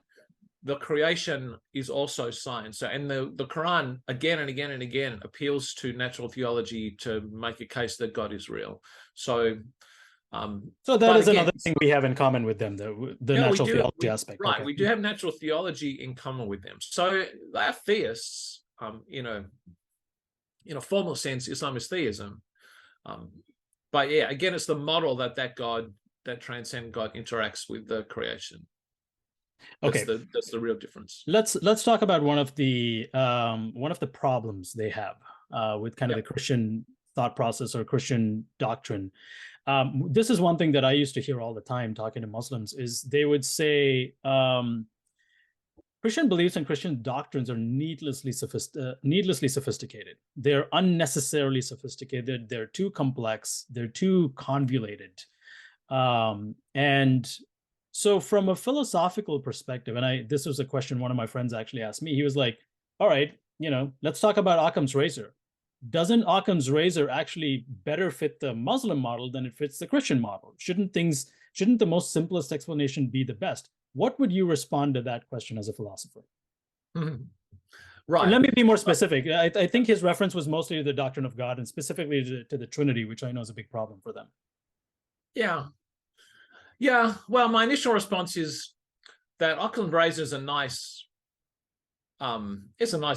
the creation is also signs. So, and the Quran again and again and again appeals to natural theology to make a case that God is real. So
that is another thing we have in common with them, the natural theology aspect.
Right, we do have natural theology in common with them. So they are theists. In a formal sense, Islam is theism. But yeah, again, it's the model that God, that transcendent God, interacts with the creation. That's the real difference.
Let's talk about one of the problems they have with kind of the Christian thought process or Christian doctrine. This is one thing that I used to hear all the time talking to Muslims, is they would say, Christian beliefs and Christian doctrines are needlessly sophisticated. They're unnecessarily sophisticated. They're too complex. They're too convoluted. And so from a philosophical perspective, and this was a question one of my friends actually asked me. He was like, all right, let's talk about Occam's razor. Doesn't Occam's razor actually better fit the Muslim model than it fits the Christian model? Shouldn't the most simplest explanation be the best? What would you respond to that question as a philosopher?
Mm-hmm. Right.
And let me be more specific. I think his reference was mostly to the doctrine of God and specifically to the Trinity, which I know is a big problem for them.
Yeah. Well, my initial response is that Occam's razor is a nice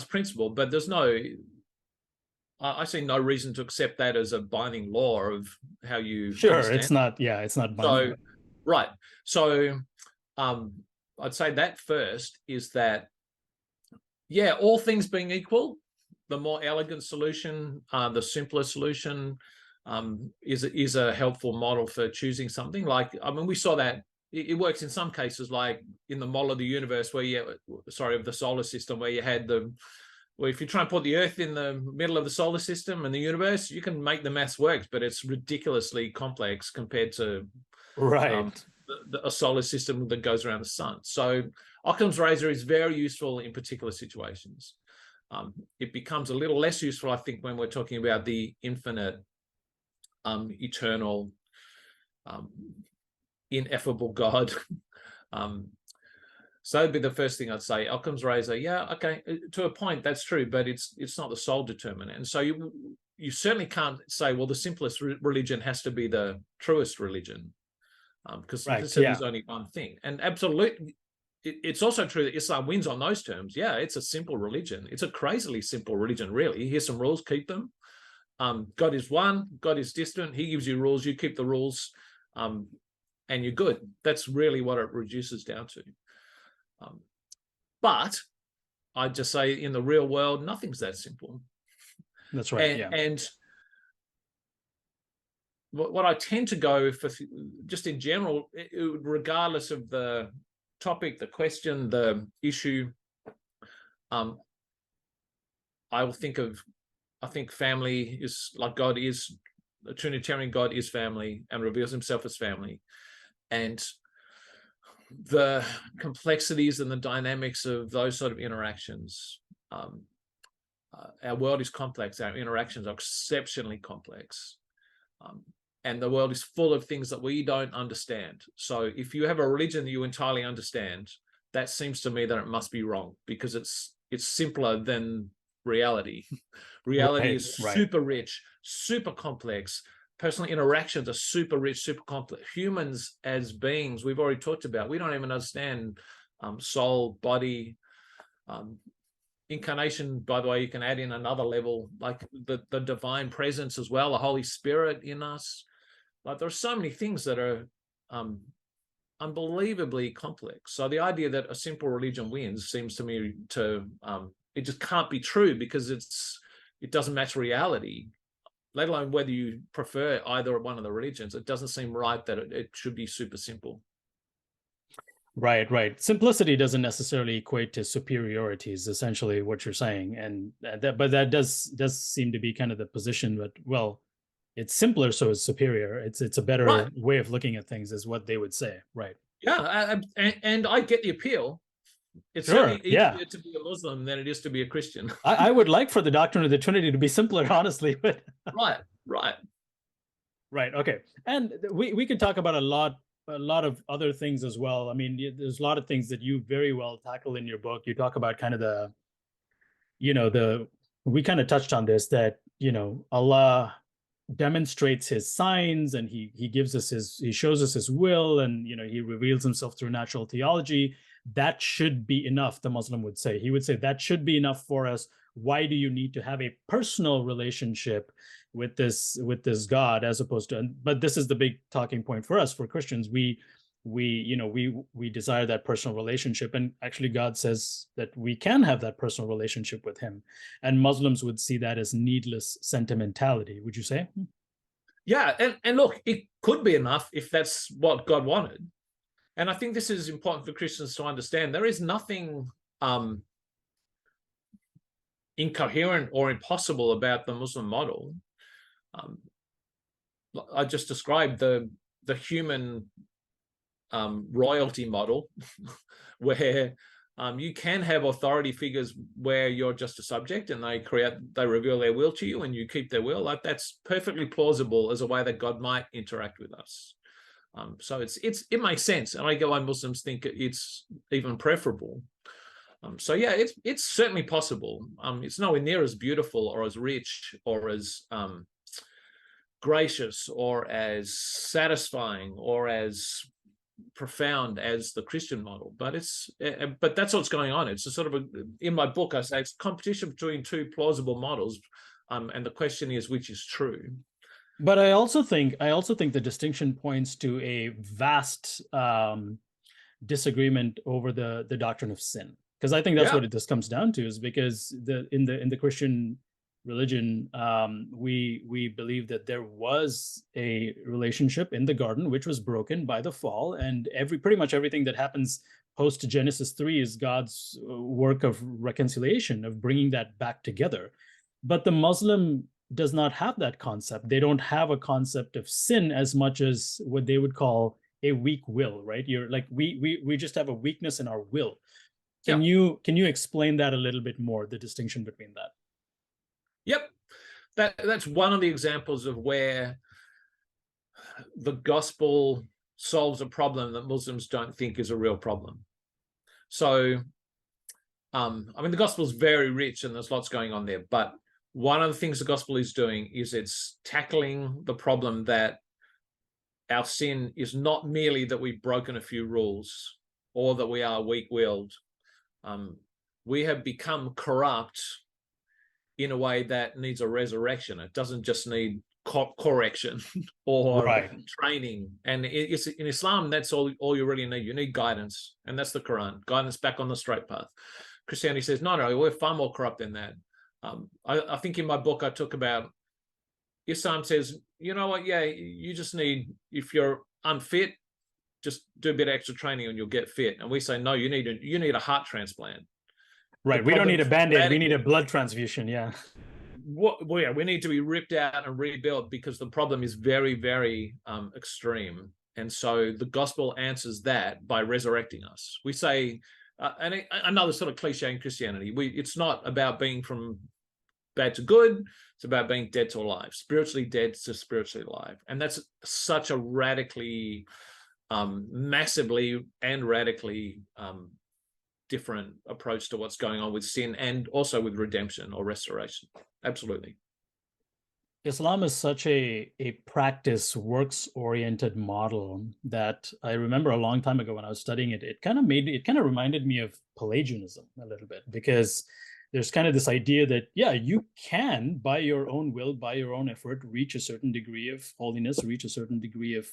principle, but there's I see no reason to accept that as a binding law of how you.
Sure, understand. It's not binding.
So I'd say that first is that, all things being equal, the more elegant solution, the simpler solution, is a helpful model for choosing something. Like, I mean, we saw that it works in some cases, like in the model of the universe, of the solar system, where you had well, if you try and put the Earth in the middle of the solar system and the universe, you can make the maths work, but it's ridiculously complex compared to a solar system that goes around the sun. So Occam's razor is very useful in particular situations. It becomes a little less useful, I think, when we're talking about the infinite, eternal, ineffable God. So that'd be the first thing I'd say. Occam's razor, yeah, okay, to a point, that's true, but it's not the sole determinant. And so you certainly can't say, well, the simplest religion has to be the truest religion, because simplicity is only one thing. And absolutely, it's also true that Islam wins on those terms. Yeah, it's a simple religion. It's a crazily simple religion, really. Here's some rules, keep them. God is one, God is distant. He gives you rules, you keep the rules, and you're good. That's really what it reduces down to. But I just say, in the real world, nothing's that simple.
That's right.
And what I tend to go for, just in general, regardless of the topic, the question, the issue, I think family is like God is, a Trinitarian God is family and reveals himself as family. And the complexities and the dynamics of those sort of interactions, our world is complex, our interactions are exceptionally complex, and the world is full of things that we don't understand. So if you have a religion that you entirely understand, that seems to me that it must be wrong, because it's simpler than reality. Reality is super rich, super complex. Personal interactions are super rich, super complex. Humans as beings, we've already talked about, we don't even understand soul, body, incarnation. By the way, you can add in another level, like the divine presence as well, the Holy Spirit in us. Like, there are so many things that are unbelievably complex. So the idea that a simple religion wins seems to me to it just can't be true, because it doesn't match reality. Let alone whether you prefer either one of the religions. It doesn't seem right that it should be super simple.
Right. Simplicity doesn't necessarily equate to superiority, is essentially what you're saying. And but that does seem to be kind of the position. But, well, it's simpler, so it's superior. It's a better way of looking at things, is what they would say. Right.
Yeah, and I get the appeal. It's certainly easier to be a Muslim than it is to be a Christian.
I would like for the doctrine of the Trinity to be simpler, honestly. But
right.
Okay, and we could talk about a lot of other things as well. I mean, there's a lot of things that you very well tackle in your book. You talk about kind of we kind of touched on this, that Allah demonstrates his signs, and he shows us his will, and he reveals himself through natural theology. That should be enough, the Muslim would say. He would say that should be enough for us. Why do you need to have a personal relationship with this God, as opposed to? But this is the big talking point for us, for Christians. We desire that personal relationship, and actually God says that we can have that personal relationship with him. And Muslims would see that as needless sentimentality. Would you say?
Yeah, and look, it could be enough if that's what God wanted. And I think this is important for Christians to understand. There is nothing incoherent or impossible about the Muslim model. I just described the human royalty model, where you can have authority figures where you're just a subject, and they reveal their will to you, and you keep their will. Like, that's perfectly plausible as a way that God might interact with us. So it makes sense, and I get why Muslims think it's even preferable. So yeah, it's certainly possible. It's nowhere near as beautiful or as rich or as gracious or as satisfying or as profound as the Christian model, but that's what's going on. It's a sort of in my book I say it's competition between two plausible models, and the question is, which is true?
But I also think the distinction points to a vast disagreement over the doctrine of sin. Because I think that's
Yeah.
what this comes down to, is because in the Christian religion, we believe that there was a relationship in the garden which was broken by the fall, and pretty much everything that happens post Genesis 3 is God's work of reconciliation, of bringing that back together. But the Muslim does not have that concept. They don't have a concept of sin as much as what they would call a weak will, right? You're like, we just have a weakness in our will.
Yeah.
Can you explain that a little bit more, the distinction between that?
Yep. That's one of the examples of where the gospel solves a problem that Muslims don't think is a real problem. So, I mean, the gospel is very rich and there's lots going on there. But one of the things the gospel is doing is it's tackling the problem that our sin is not merely that we've broken a few rules or that we are weak-willed. We have become corrupt in a way that needs a resurrection. It doesn't just need correction or training. And it's in Islam, that's all you really need. You need guidance, and that's the Quran, guidance back on the straight path. Christianity says, no, we're far more corrupt than that. I think in my book I talk about, Islam says, you know what, yeah, you just need, if you're unfit, just do a bit of extra training and you'll get fit. And we say, no, you need a heart transplant.
Right. We don't need a Band-Aid. We need a blood transfusion. Yeah.
We need to be ripped out and rebuilt because the problem is very, very extreme. And so the gospel answers that by resurrecting us. We say, and another sort of cliche in Christianity, it's not about being from bad to good. It's about being dead to alive, spiritually dead to spiritually alive. And that's such a radically, massively and radically different approach to what's going on with sin and also with redemption or restoration. Absolutely.
Islam is such a practice, works-oriented model that I remember a long time ago when I was studying it, it kind of reminded me of Pelagianism a little bit, because there's kind of this idea that, yeah, you can, by your own will, by your own effort, reach a certain degree of holiness, reach a certain degree of,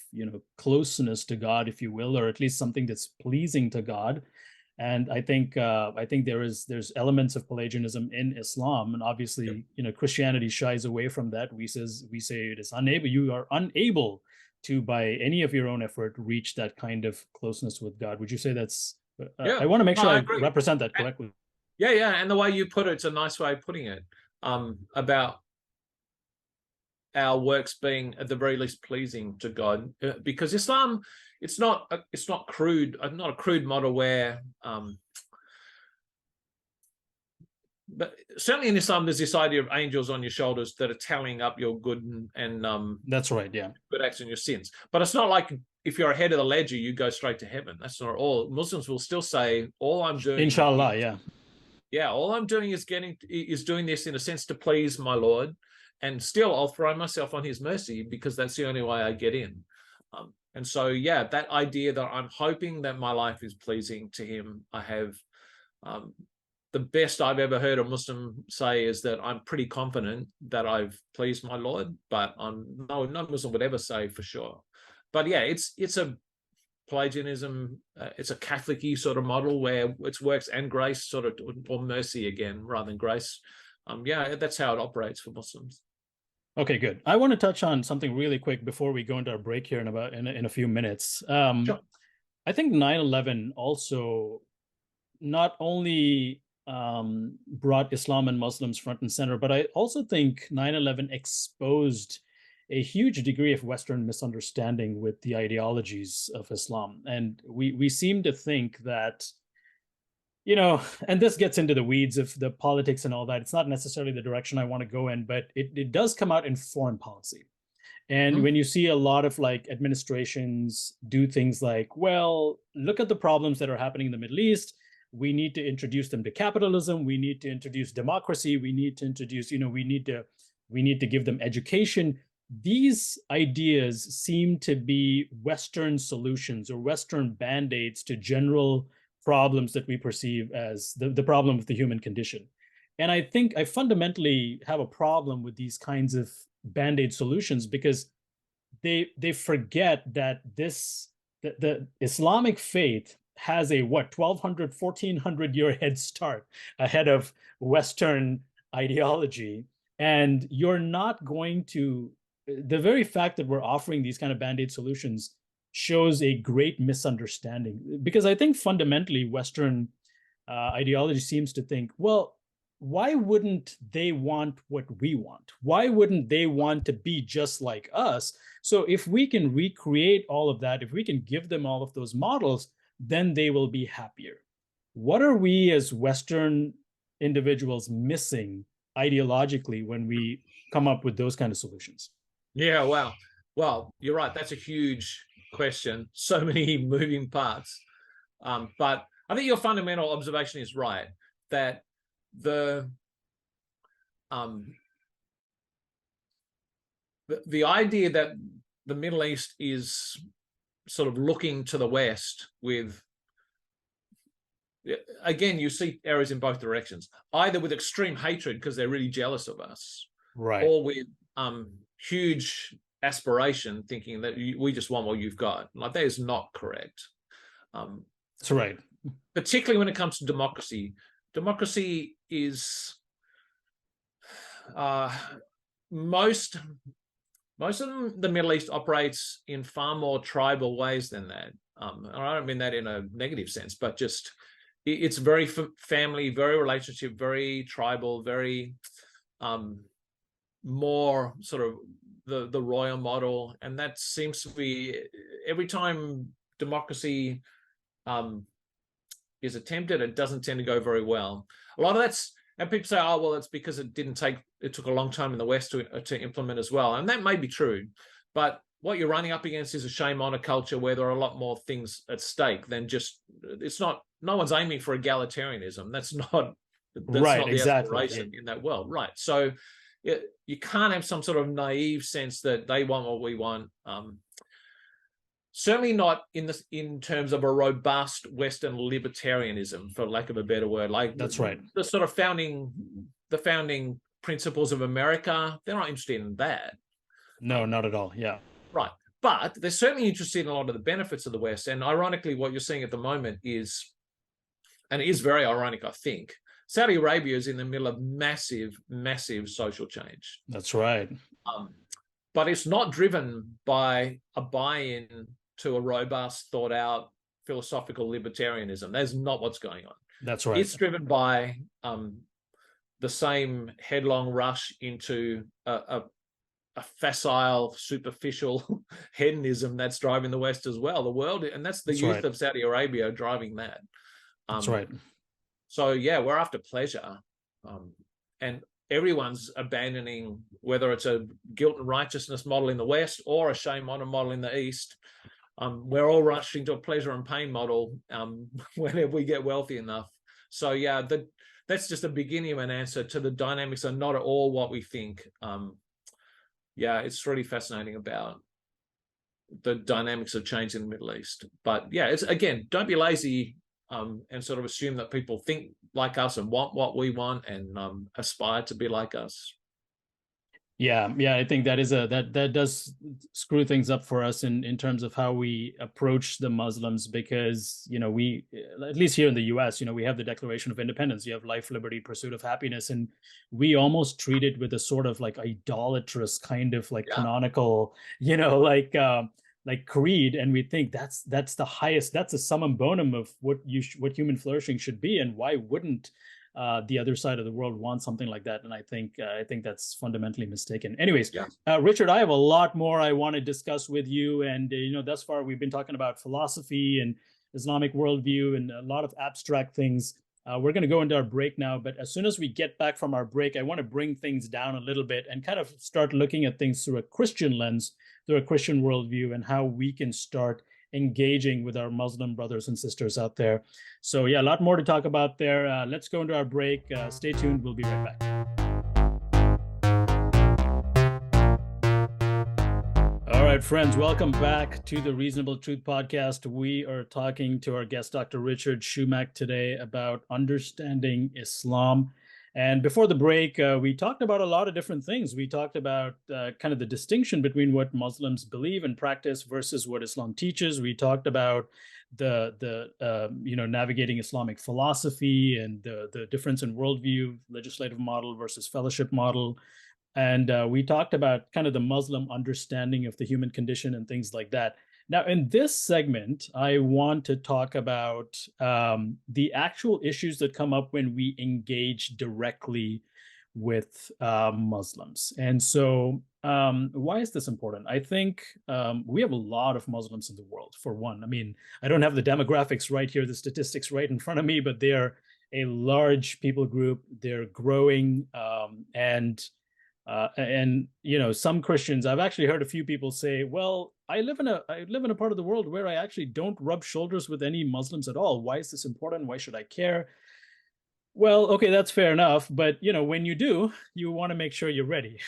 closeness to God, if you will, or at least something that's pleasing to God. And I think there's elements of Pelagianism in Islam, and obviously, Christianity shies away from that. We say it is unable. You are unable to, by any of your own effort, reach that kind of closeness with God. Would you say that's? I want to make sure I represent that correctly.
Yeah, and the way you put it's a nice way of putting it. About our works being at the very least pleasing to God, because Islam, it's not crude, not a crude model where, but certainly in Islam there's this idea of angels on your shoulders that are tallying up your good and
that's right, yeah,
good acts and your sins. But it's not like if you're ahead of the ledger you go straight to heaven. That's not all. Muslims will still say, all I'm doing,
inshallah,
all I'm doing is doing this in a sense to please my Lord, and still I'll throw myself on his mercy because that's the only way I get in. And so, yeah, that idea that I'm hoping that my life is pleasing to him. I have the best I've ever heard a Muslim say is that I'm pretty confident that I've pleased my Lord, but no Muslim would ever say for sure. But yeah, it's a Pelagianism, it's a Catholic-y sort of model where it's works and grace, sort of, or mercy again, rather than grace. Yeah, that's how it operates for Muslims.
Okay, good. I want to touch on something really quick before we go into our break here in a few minutes.
Sure.
I think 9/11 also not only brought Islam and Muslims front and center, but I also think 9/11 exposed a huge degree of Western misunderstanding with the ideologies of Islam. And we seem to think that, and this gets into the weeds of the politics and all that. It's not necessarily the direction I want to go in, but it does come out in foreign policy. And when you see a lot of administrations do things like, well, look at the problems that are happening in the Middle East. We need to introduce them to capitalism. We need to introduce democracy. We need to introduce, we need to give them education. These ideas seem to be Western solutions or Western band-aids to general problems that we perceive as the problem of the human condition. And I think I fundamentally have a problem with these kinds of band-aid solutions because they forget that the Islamic faith has a 1200, 1400-year head start ahead of Western ideology. And you're not going to, the very fact that we're offering these kind of band-aid solutions shows a great misunderstanding, because I think fundamentally Western ideology seems to think, well, why wouldn't they want what we want? Why wouldn't they want to be just like us? So if we can recreate all of that, if we can give them all of those models, then they will be happier. What are we as Western individuals missing ideologically when we come up with those kind of solutions?
Yeah, wow. Well, you're right. That's a huge question. So many moving parts. But I think your fundamental observation is right, that the idea that the Middle East is sort of looking to the West with, again, you see errors in both directions, either with extreme hatred because they're really jealous of us,
right,
or with huge aspiration, thinking that we just want what you've got. Like, that is not correct.
That's right.
Particularly when it comes to democracy. Democracy is most of the Middle East operates in far more tribal ways than that. And I don't mean that in a negative sense, but just it's very family, very relationship, very tribal, very more sort of the royal model. And that seems to be, every time democracy is attempted, it doesn't tend to go very well. A lot of that's, and people say, oh, well, it's because it took a long time in the West to implement as well. And that may be true, but what you're running up against is a shame honor culture where there are a lot more things at stake than just, no one's aiming for egalitarianism. That's not the aspiration in that world. Right. So you can't have some sort of naive sense that they want what we want. Certainly not in terms of a robust Western libertarianism, for lack of a better word. Like,
that's right.
The sort of founding principles of America, they're not interested in that.
No, not at all. Yeah.
Right. But they're certainly interested in a lot of the benefits of the West. And ironically, what you're seeing at the moment is, and it is very ironic, I think, Saudi Arabia is in the middle of massive, massive social change.
That's right.
But it's not driven by a buy-in to a robust, thought-out philosophical libertarianism. That's not what's going on.
That's right.
It's driven by the same headlong rush into a facile, superficial hedonism that's driving the West as well. The world, and that's the youth of Saudi Arabia driving that.
That's right.
So yeah, we're after pleasure, and everyone's abandoning, whether it's a guilt and righteousness model in the West or a shame honor model in the East. We're all rushing to a pleasure and pain model whenever we get wealthy enough. So yeah, that's just a beginning of an answer to the dynamics are not at all what we think. Yeah, it's really fascinating about the dynamics of change in the Middle East. But yeah, it's, again, don't be lazy and sort of assume that people think like us and want what we want and aspire to be like us.
Yeah, I think that is that does screw things up for us in terms of how we approach the Muslims, because we, at least here in the US, we have the Declaration of Independence, you have life, liberty, pursuit of happiness, and we almost treat it with a sort of like idolatrous kind of like canonical, like creed, and we think that's the highest, that's a summum bonum of what human flourishing should be, and why wouldn't the other side of the world want something like that? And I think that's fundamentally mistaken. Anyways, Richard, I have a lot more I want to discuss with you, and thus far we've been talking about philosophy and Islamic worldview and a lot of abstract things. We're going to go into our break now, but as soon as we get back from our break, I want to bring things down a little bit and kind of start looking at things through a Christian lens, through a Christian worldview, and how we can start engaging with our Muslim brothers and sisters out there. So yeah, a lot more to talk about there. Let's go into our break. Stay tuned. We'll be right back. All right, friends, welcome back to the Reasonable Truth Podcast. We are talking to our guest, Dr. Richard Shumack, today about understanding Islam. And before the break, we talked about a lot of different things. We talked about kind of the distinction between what Muslims believe and practice versus what Islam teaches. We talked about the navigating Islamic philosophy and the difference in worldview, legislative model versus fellowship model. And we talked about kind of the Muslim understanding of the human condition and things like that. Now, in this segment, I want to talk about the actual issues that come up when we engage directly with Muslims. And so, why is this important? I think we have a lot of Muslims in the world, for one. I mean, I don't have the demographics right here, the statistics right in front of me, but they're a large people group. They're growing, and some Christians, I've actually heard a few people say, well, I live in a part of the world where I actually don't rub shoulders with any Muslims at all. Why is this important? Why should I care? Well, okay, that's fair enough, but when you do, you want to make sure you're ready.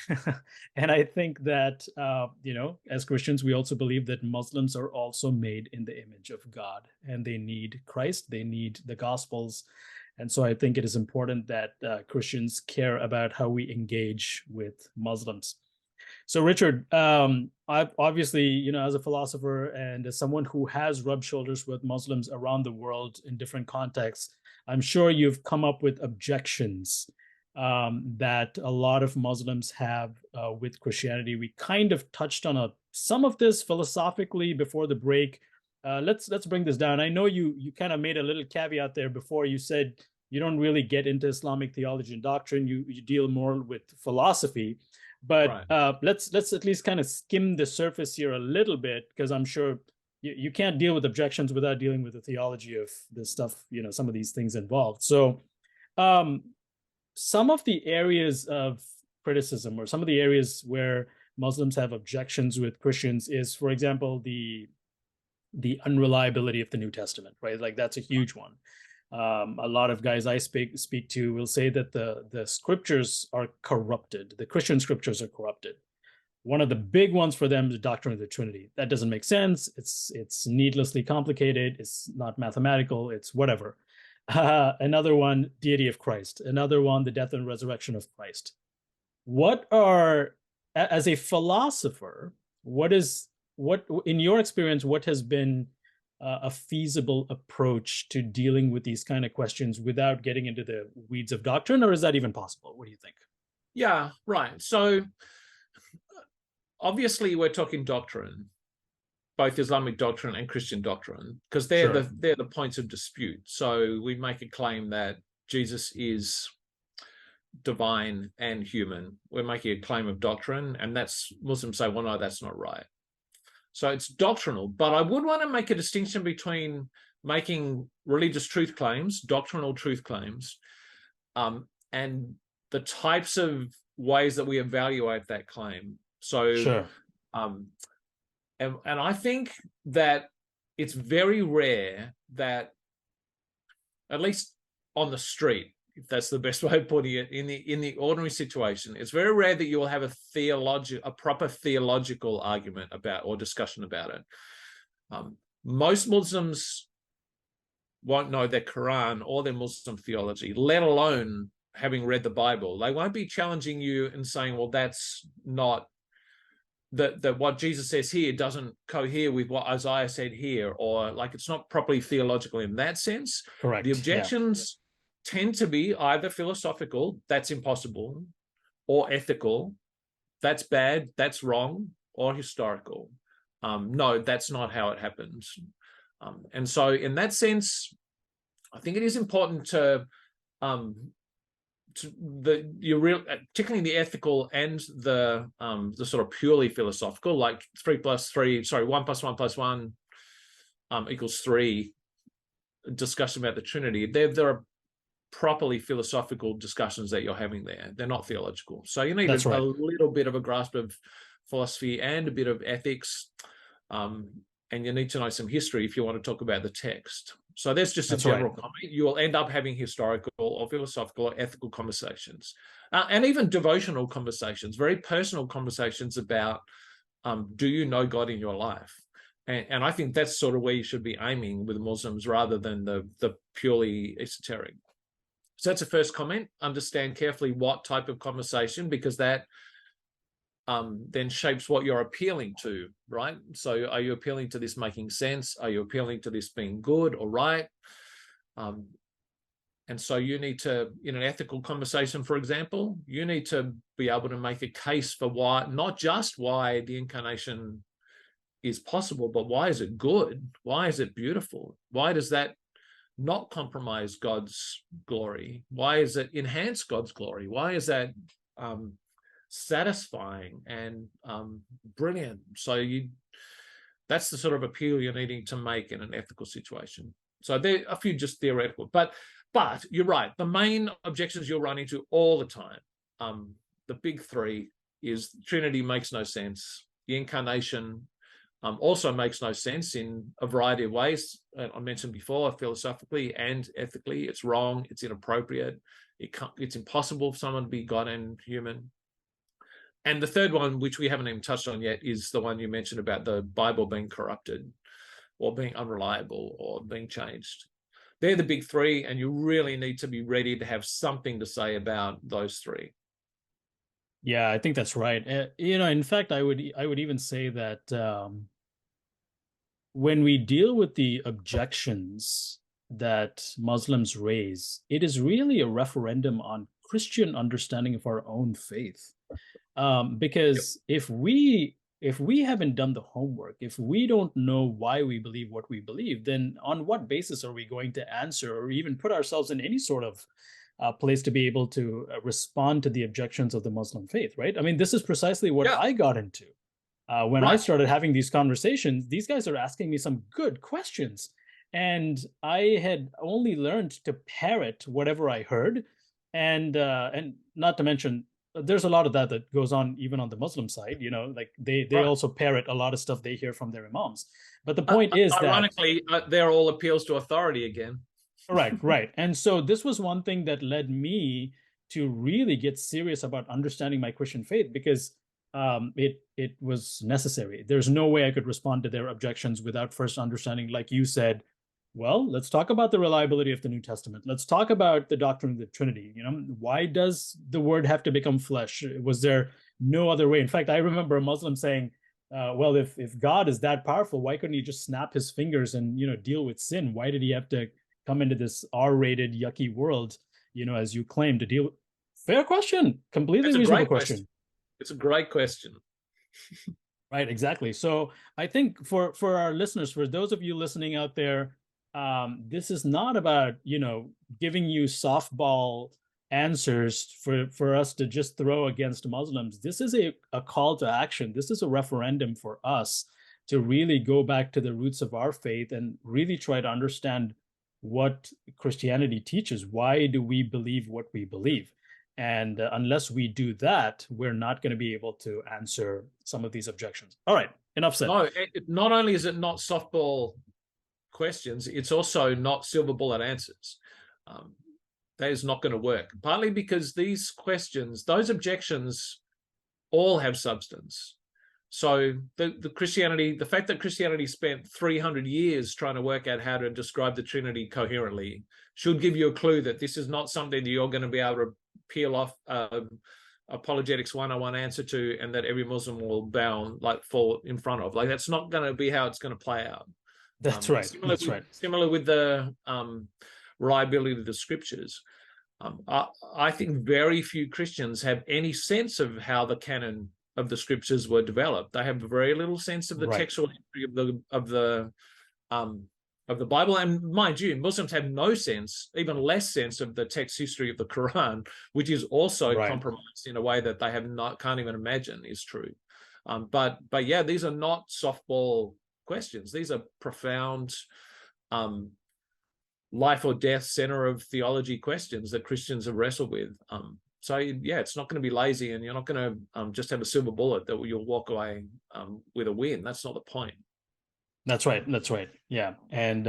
And I think that as Christians, we also believe that Muslims are also made in the image of God, and they need Christ, they need the Gospels. And so I think it is important that Christians care about how we engage with Muslims. So, Richard, I've obviously, as a philosopher and as someone who has rubbed shoulders with Muslims around the world in different contexts, I'm sure you've come up with objections that a lot of Muslims have with Christianity. We kind of touched on some of this philosophically before the break. Let's bring this down. I know you kind of made a little caveat there before. You said you don't really get into Islamic theology and doctrine. You deal more with philosophy. But right. Let's at least kind of skim the surface here a little bit, because I'm sure you can't deal with objections without dealing with the theology of the stuff, some of these things involved. So some of the areas of criticism, or some of the areas where Muslims have objections with Christians, is, for example, the unreliability of the New Testament, right? Like, that's a huge one. A lot of guys I speak to will say that the scriptures are corrupted. The Christian scriptures are corrupted. One of the big ones for them is the doctrine of the Trinity. That doesn't make sense. It's needlessly complicated. It's not mathematical. It's whatever. Another one, deity of Christ. Another one, the death and resurrection of Christ. As a philosopher, what in your experience, what has been a feasible approach to dealing with these kind of questions without getting into the weeds of doctrine, or is that even possible? What do you think?
Yeah, right. So obviously we're talking doctrine, both Islamic doctrine and Christian doctrine, because they're the points of dispute. So we make a claim that Jesus is divine and human. We're making a claim of doctrine, and that's Muslims say, well, no, that's not right. So it's doctrinal, but I would want to make a distinction between making religious truth claims, doctrinal truth claims, and the types of ways that we evaluate that claim. So,
sure.
And I think that it's very rare that, at least on the street, if that's the best way of putting it, in the ordinary situation, it's very rare that you will have a proper theological argument about or discussion about it. Most Muslims won't know their Quran or their Muslim theology, let alone having read the Bible. They won't be challenging you and saying, well, that's not that what Jesus says here doesn't cohere with what Isaiah said here, or like it's not properly theological in that sense.
Correct.
The objections tend to be either philosophical, that's impossible, or ethical, that's bad, that's wrong, or historical. No, that's not how it happens. And so in that sense, I think it is important particularly the ethical and the sort of purely philosophical, like 1 + 1 = 3 discussion about the Trinity. There are properly philosophical discussions that you're having there. They're not theological. So you need a little bit of a grasp of philosophy and a bit of ethics, and you need to know some history if you want to talk about the text. So there's just a general comment. You will end up having historical or philosophical or ethical conversations, and even devotional conversations, very personal conversations about do you know God in your life? And I think that's sort of where you should be aiming with Muslims rather than the purely esoteric. So that's the first comment. Understand carefully what type of conversation, because that then shapes what you're appealing to, right? So are you appealing to this making sense? Are you appealing to this being good or right? And so you need to, in an ethical conversation, for example, you need to be able to make a case for why, not just why the incarnation is possible, but why is it good? Why is it beautiful? Why does that not compromise God's glory? Why does it enhance God's glory? Why is that satisfying and brilliant? So that's the sort of appeal you're needing to make in an ethical situation. So there are a few just theoretical, but you're right. The main objections you'll run into all the time, the big three, is Trinity makes no sense. The incarnation also makes no sense in a variety of ways. I mentioned before, philosophically and ethically, it's wrong, it's inappropriate, it's impossible for someone to be God and human. And the third one, which we haven't even touched on yet, is the one you mentioned about the Bible being corrupted or being unreliable or being changed. They're the big three, and you really need to be ready to have something to say about those three.
Yeah, I think that's right. In fact, I would even say that when we deal with the objections that Muslims raise, it is really a referendum on Christian understanding of our own faith. Because if we haven't done the homework, if we don't know why we believe what we believe, then on what basis are we going to answer or even put ourselves in any sort of place to be able to respond to the objections of the Muslim faith, right? I mean, this is precisely what I got into. When I started having these conversations, these guys are asking me some good questions. And I had only learned to parrot whatever I heard. And not to mention, there's a lot of that goes on even on the Muslim side, like they also parrot a lot of stuff they hear from their imams. But the point is
ironically, they're all appeals to authority again.
Right. And so this was one thing that led me to really get serious about understanding my Christian faith, because it was necessary. There's no way I could respond to their objections without first understanding, like you said, well, let's talk about the reliability of the New Testament. Let's talk about the doctrine of the Trinity. Why does the word have to become flesh? Was there no other way? In fact, I remember a Muslim saying, well, if God is that powerful, why couldn't he just snap his fingers and, deal with sin? Why did he have to come into this R-rated, yucky world, as you claim, to deal with? Fair question. Completely reasonable question.
It's a great question.
Right, exactly. So I think for our listeners, for those of you listening out there, this is not about, giving you softball answers for us to just throw against Muslims. This is a call to action. This is a referendum for us to really go back to the roots of our faith and really try to understand what Christianity teaches. Why do we believe what we believe? And unless we do that, we're not going to be able to answer some of these objections. All right, enough said.
No, not only is it not softball questions, it's also not silver bullet answers. That is not going to work, partly because these questions, those objections, all have substance. So the fact that Christianity spent 300 years trying to work out how to describe the Trinity coherently should give you a clue that this is not something that you're going to be able to peel off apologetics 101 answer to, and that every Muslim will bow, fall in front of. That's not going to be how it's going to play out.
That's right.
Similar with the reliability of the scriptures. I think very few Christians have any sense of how the canon of the scriptures were developed. They have very little sense of the textual history of the Bible. And mind you, Muslims have no sense, even less sense, of the text history of the Quran, which is also compromised in a way that they can't even imagine is true. But yeah, these are not softball questions. These are profound life or death center of theology questions that Christians have wrestled with. So yeah, it's not going to be lazy, and you're not going to just have a silver bullet that you'll walk away with a win. That's not the point.
That's right. Yeah. And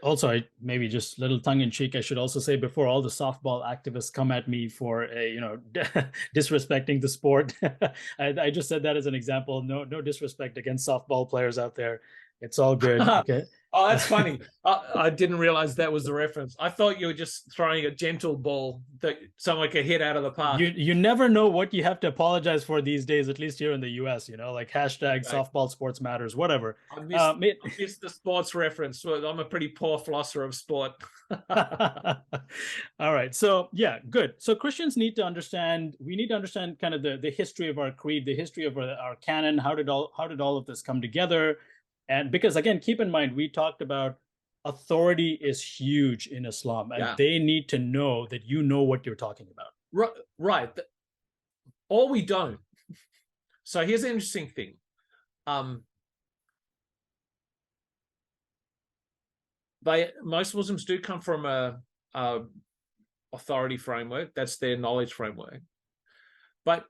also, maybe just a little tongue in cheek, I should also say, before all the softball activists come at me for disrespecting the sport, I just said that as an example. No disrespect against softball players out there. It's all good. Okay.
Oh, that's funny. I didn't realize that was the reference. I thought you were just throwing a gentle ball that someone could hit out of the park.
You never know what you have to apologize for these days, at least here in the US, like hashtag
Okay.
softball sports matters, whatever.
I missed the sports reference. I'm a pretty poor philosopher of sport.
All right. So yeah, good. So Christians need to understand, we need to understand kind of the history of our creed, the history of our canon. How did all of this come together? And because again, keep in mind, we talked about authority is huge in Islam, and they need to know that you know what you're talking about.
Right. Or we don't. So here's an interesting thing. Most Muslims do come from a authority framework. That's their knowledge framework. But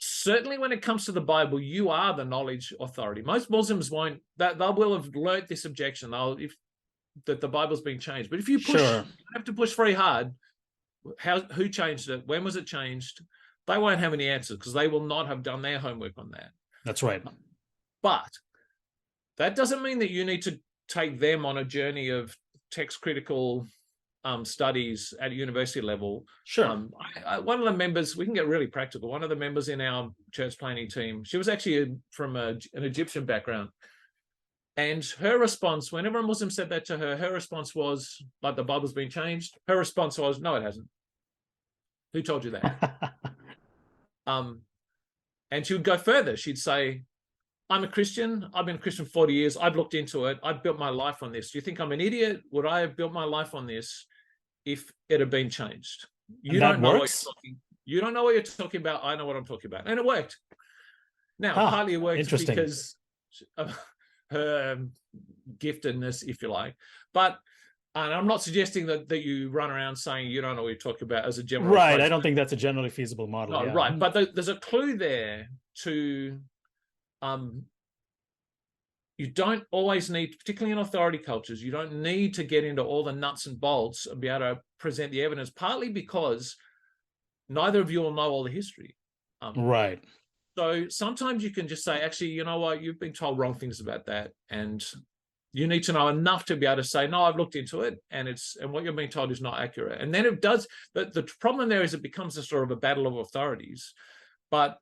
certainly when it comes to the Bible, you are the knowledge authority. Most Muslims won't, that they will have learnt this objection. That the Bible's been changed. But if you push, you have to push very hard. Who changed it? When was it changed? They won't have any answers because they will not have done their homework on that.
That's right.
But that doesn't mean that you need to take them on a journey of text critical studies at university level.
Sure.
One of the members, we can get really practical. One of the members in our church planning team, she was actually from an Egyptian background. And her response, whenever a Muslim said that to her, her response was, like, the Bible's been changed. Her response was, no, it hasn't. Who told you that? And she would go further. She'd say, I'm a Christian. I've been a Christian 40 years. I've looked into it. I've built my life on this. Do you think I'm an idiot? Would I have built my life on this if it had been changed? You don't know what you're talking. You don't know what you're talking about. I know what I'm talking about. And it worked. Now, partly it worked because of her giftedness, if you like. But and I'm not suggesting that you run around saying you don't know what you're talking about as a general
right. I don't think that's a generally feasible model.
No, right. But there's a clue there to you don't always need, particularly in authority cultures, you don't need to get into all the nuts and bolts and be able to present the evidence, partly because neither of you will know all the history.
Right.
So sometimes you can just say, actually, you know what, you've been told wrong things about that. And you need to know enough to be able to say, no, I've looked into it and what you're being told is not accurate. And then it does, the problem there is it becomes a sort of a battle of authorities. But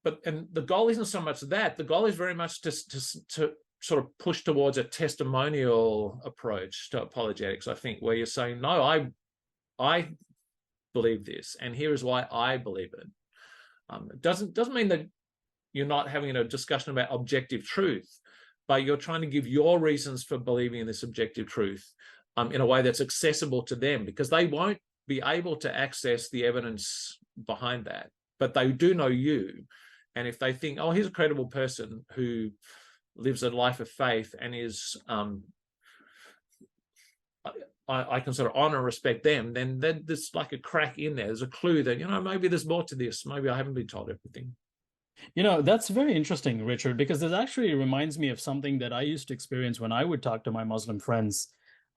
the goal isn't so much that. The goal is very much to sort of push towards a testimonial approach to apologetics, I think, where you're saying, no, I believe this, and here is why I believe it. It doesn't mean that you're not having a discussion about objective truth, but you're trying to give your reasons for believing in this objective truth in a way that's accessible to them, because they won't be able to access the evidence behind that, but they do know you. And if they think, oh, here's a credible person who lives a life of faith and is, I can sort of honor and respect them, then there's like a crack in there. There's a clue that, maybe there's more to this. Maybe I haven't been told everything.
That's very interesting, Richard, because this actually reminds me of something that I used to experience when I would talk to my Muslim friends.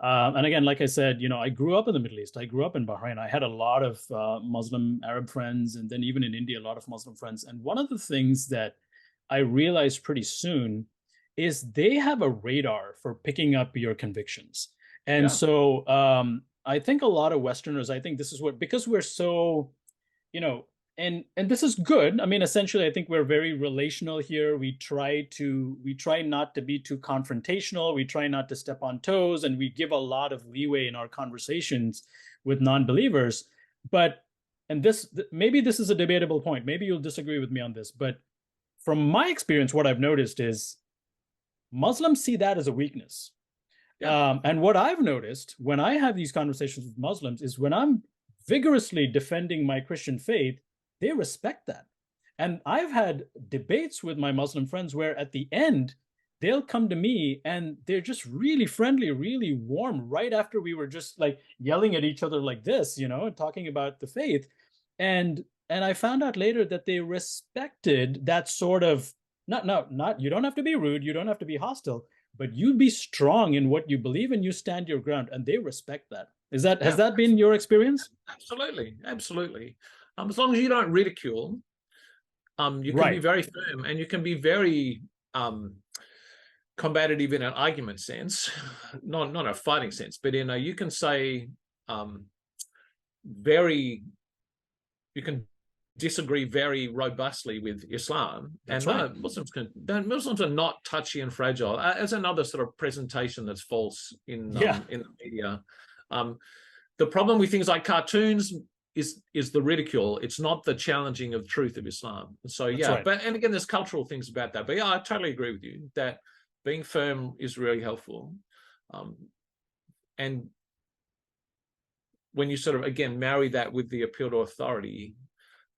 And again, like I said, I grew up in the Middle East. I grew up in Bahrain. I had a lot of Muslim Arab friends, and then even in India, a lot of Muslim friends. And one of the things that I realized pretty soon is they have a radar for picking up your convictions. And so I think a lot of Westerners, I think this is because we're so, and this is good. I mean, essentially, I think we're very relational here. We try not to be too confrontational. We try not to step on toes, and we give a lot of leeway in our conversations with non-believers. And maybe this is a debatable point. Maybe you'll disagree with me on this, but from my experience, what I've noticed is Muslims see that as a weakness. And what I've noticed when I have these conversations with Muslims is when I'm vigorously defending my Christian faith, they respect that. And I've had debates with my Muslim friends where at the end, they'll come to me and they're just really friendly, really warm right after we were just like yelling at each other like this, talking about the faith. And I found out later that they respected that sort of, not you don't have to be rude, you don't have to be hostile, but you be strong in what you believe and you stand your ground, and they respect that. Has that been your experience?
Absolutely. As long as you don't ridicule, you can be very firm, and you can be very combative in an argument sense, not a fighting sense, but in a, you can say you can disagree very robustly with Islam.
That's
and
right.
Muslims are not touchy and fragile. As another sort of presentation that's false in the media. The problem with things like cartoons is the ridicule. It's not the challenging of truth of Islam. So
That's
yeah,
right.
but and again, there's cultural things about that. But yeah, I totally agree with you that being firm is really helpful. And when you sort of, again, marry that with the appeal to authority,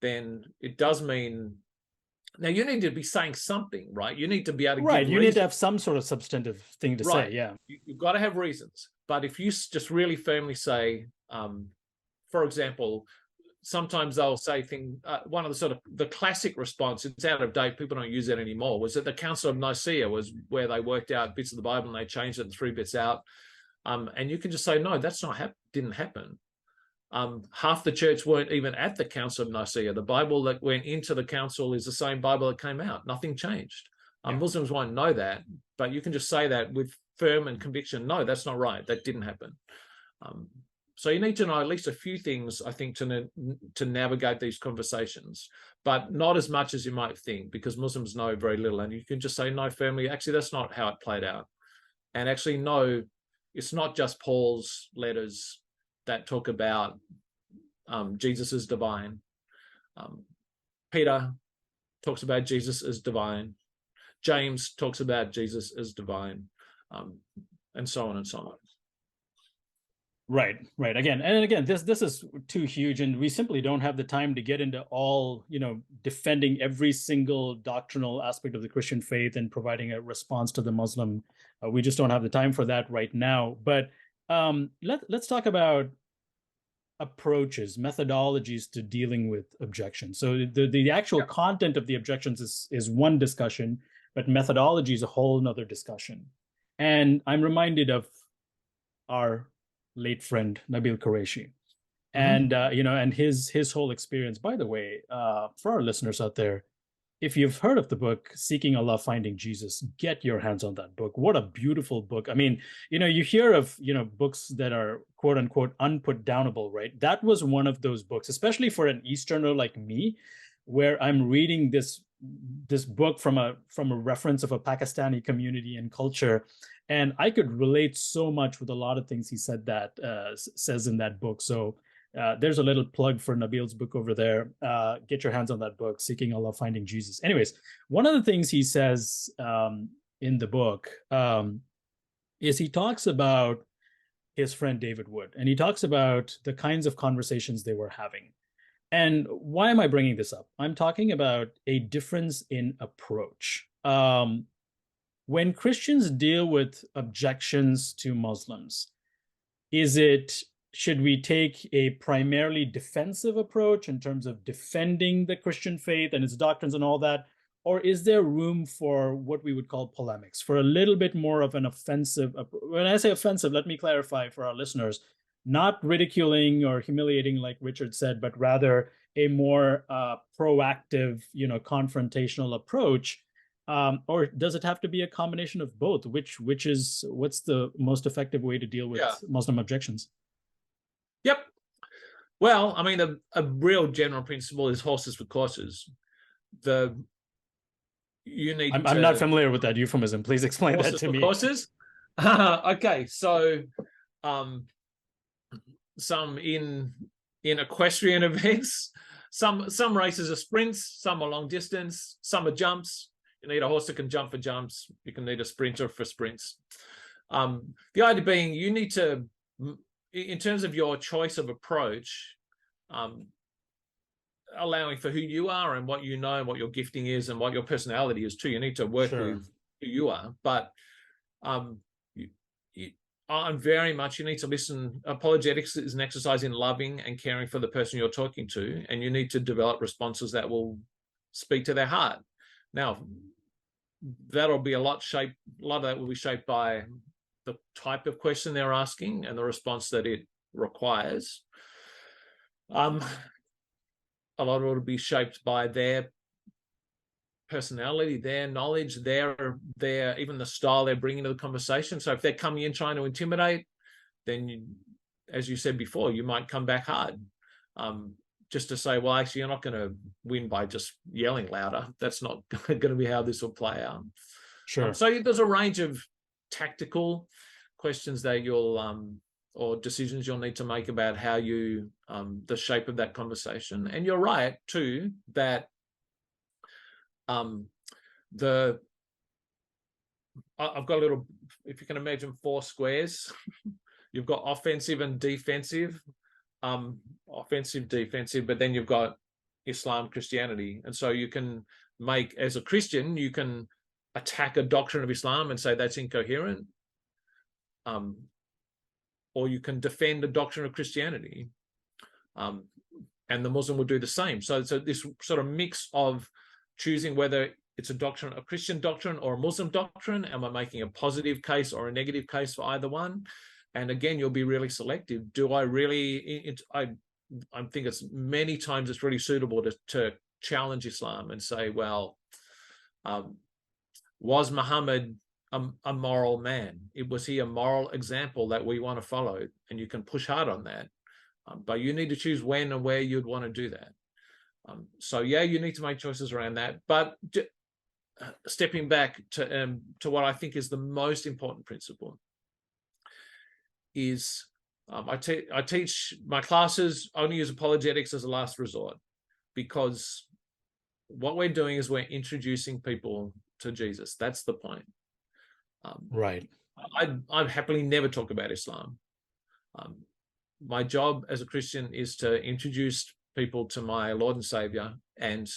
then it does mean, now you need to be saying something, right? You need to be able to
Right.
give
You
reasons.
need to have some sort of substantive thing to say. Yeah.
You've got to have reasons. But if you just really firmly say, for example, sometimes they'll say one of the sort of the classic response, it's out of date, people don't use that anymore, was that the Council of Nicaea was where they worked out bits of the Bible and they changed it and threw bits out. And you can just say, no, that's not didn't happen. Half the church weren't even at the Council of Nicaea. The Bible that went into the council is the same Bible that came out. Nothing changed. Muslims won't know that, but you can just say that with firm and conviction. No, that's not right. That didn't happen. So you need to know at least a few things, I think, to navigate these conversations, but not as much as you might think, because Muslims know very little. And you can just say, no, firmly, actually, that's not how it played out. And actually, no, it's not just Paul's letters that talk about Jesus as divine. Peter talks about Jesus as divine. James talks about Jesus as divine, and so on and so on.
Right. Again, this is too huge, and we simply don't have the time to get into all, defending every single doctrinal aspect of the Christian faith and providing a response to the Muslim. We just don't have the time for that right now. But let's talk about approaches, methodologies to dealing with objections. So the actual content of the objections is one discussion, but methodology is a whole nother discussion. And I'm reminded of our late friend Nabil Qureshi, and and his whole experience. By the way, for our listeners out there, if you've heard of the book Seeking Allah, Finding Jesus, get your hands on that book. What a beautiful book. I mean, you hear of books that are quote unquote unput downable, right? That was one of those books, especially for an Easterner like me, where I'm reading this book from a reference of a Pakistani community and culture, and I could relate so much with a lot of things he says in that book. So there's a little plug for Nabil's book over there. Get your hands on that book, Seeking Allah, Finding Jesus. Anyways, one of the things he says in the book is he talks about his friend David Wood, and he talks about the kinds of conversations they were having. And why am I bringing this up? I'm talking about a difference in approach. When Christians deal with objections to Muslims, should we take a primarily defensive approach in terms of defending the Christian faith and its doctrines and all that? Or is there room for what we would call polemics, for a little bit more of an offensive? When I say offensive, let me clarify for our listeners, not ridiculing or humiliating like Richard said, but rather a more proactive, confrontational approach. Or does it have to be a combination of both? What's the most effective way to deal with Muslim objections?
Yep. Well, I mean, a real general principle is horses for courses. I'm not familiar with that euphemism. Please explain that to me. Horses? Okay, so some in equestrian events, some races are sprints, some are long distance, some are jumps. You need a horse that can jump for jumps. You can need a sprinter for sprints. The idea being you need to, in terms of your choice of approach, allowing for who you are and what you know and what your gifting is and what your personality is too. You need to work with who you are. But I'm very much, you need to listen. Apologetics is an exercise in loving and caring for the person you're talking to, and you need to develop responses that will speak to their heart. Now, that'll be a lot of that will be shaped by the type of question they're asking and the response that it requires. A lot of it will be shaped by their personality, their knowledge, their even the style they're bringing to the conversation. So if they're coming in trying to intimidate, then you, as you said before, you might come back hard. Just to say, well, actually, you're not going to win by just yelling louder. That's not going to be how this will play out.
Sure.
So there's a range of tactical questions that you'll or decisions you'll need to make about how you the shape of that conversation. And you're right too that I've got a little, if you can imagine 4 squares, you've got offensive and defensive, offensive, defensive, but then you've got Islam, Christianity. And so you can make, as a Christian, you can attack a doctrine of Islam and say that's incoherent. Or you can defend the doctrine of Christianity. And the Muslim will do the same. So this sort of mix of choosing whether it's a doctrine, a Christian doctrine or a Muslim doctrine, am I making a positive case or a negative case for either one? And again, you'll be really selective. Do I really, I think it's many times it's really suitable to challenge Islam and say, well, was Muhammad a moral man? Was he a moral example that we want to follow? And you can push hard on that. But you need to choose when and where you'd want to do that. So yeah, you need to make choices around that. But stepping back to what I think is the most important principle is I teach my classes only use apologetics as a last resort, because what we're doing is we're introducing people to Jesus. That's the point.
Right.
I'd happily never talk about Islam. My job as a Christian is to introduce people to my Lord and Savior. And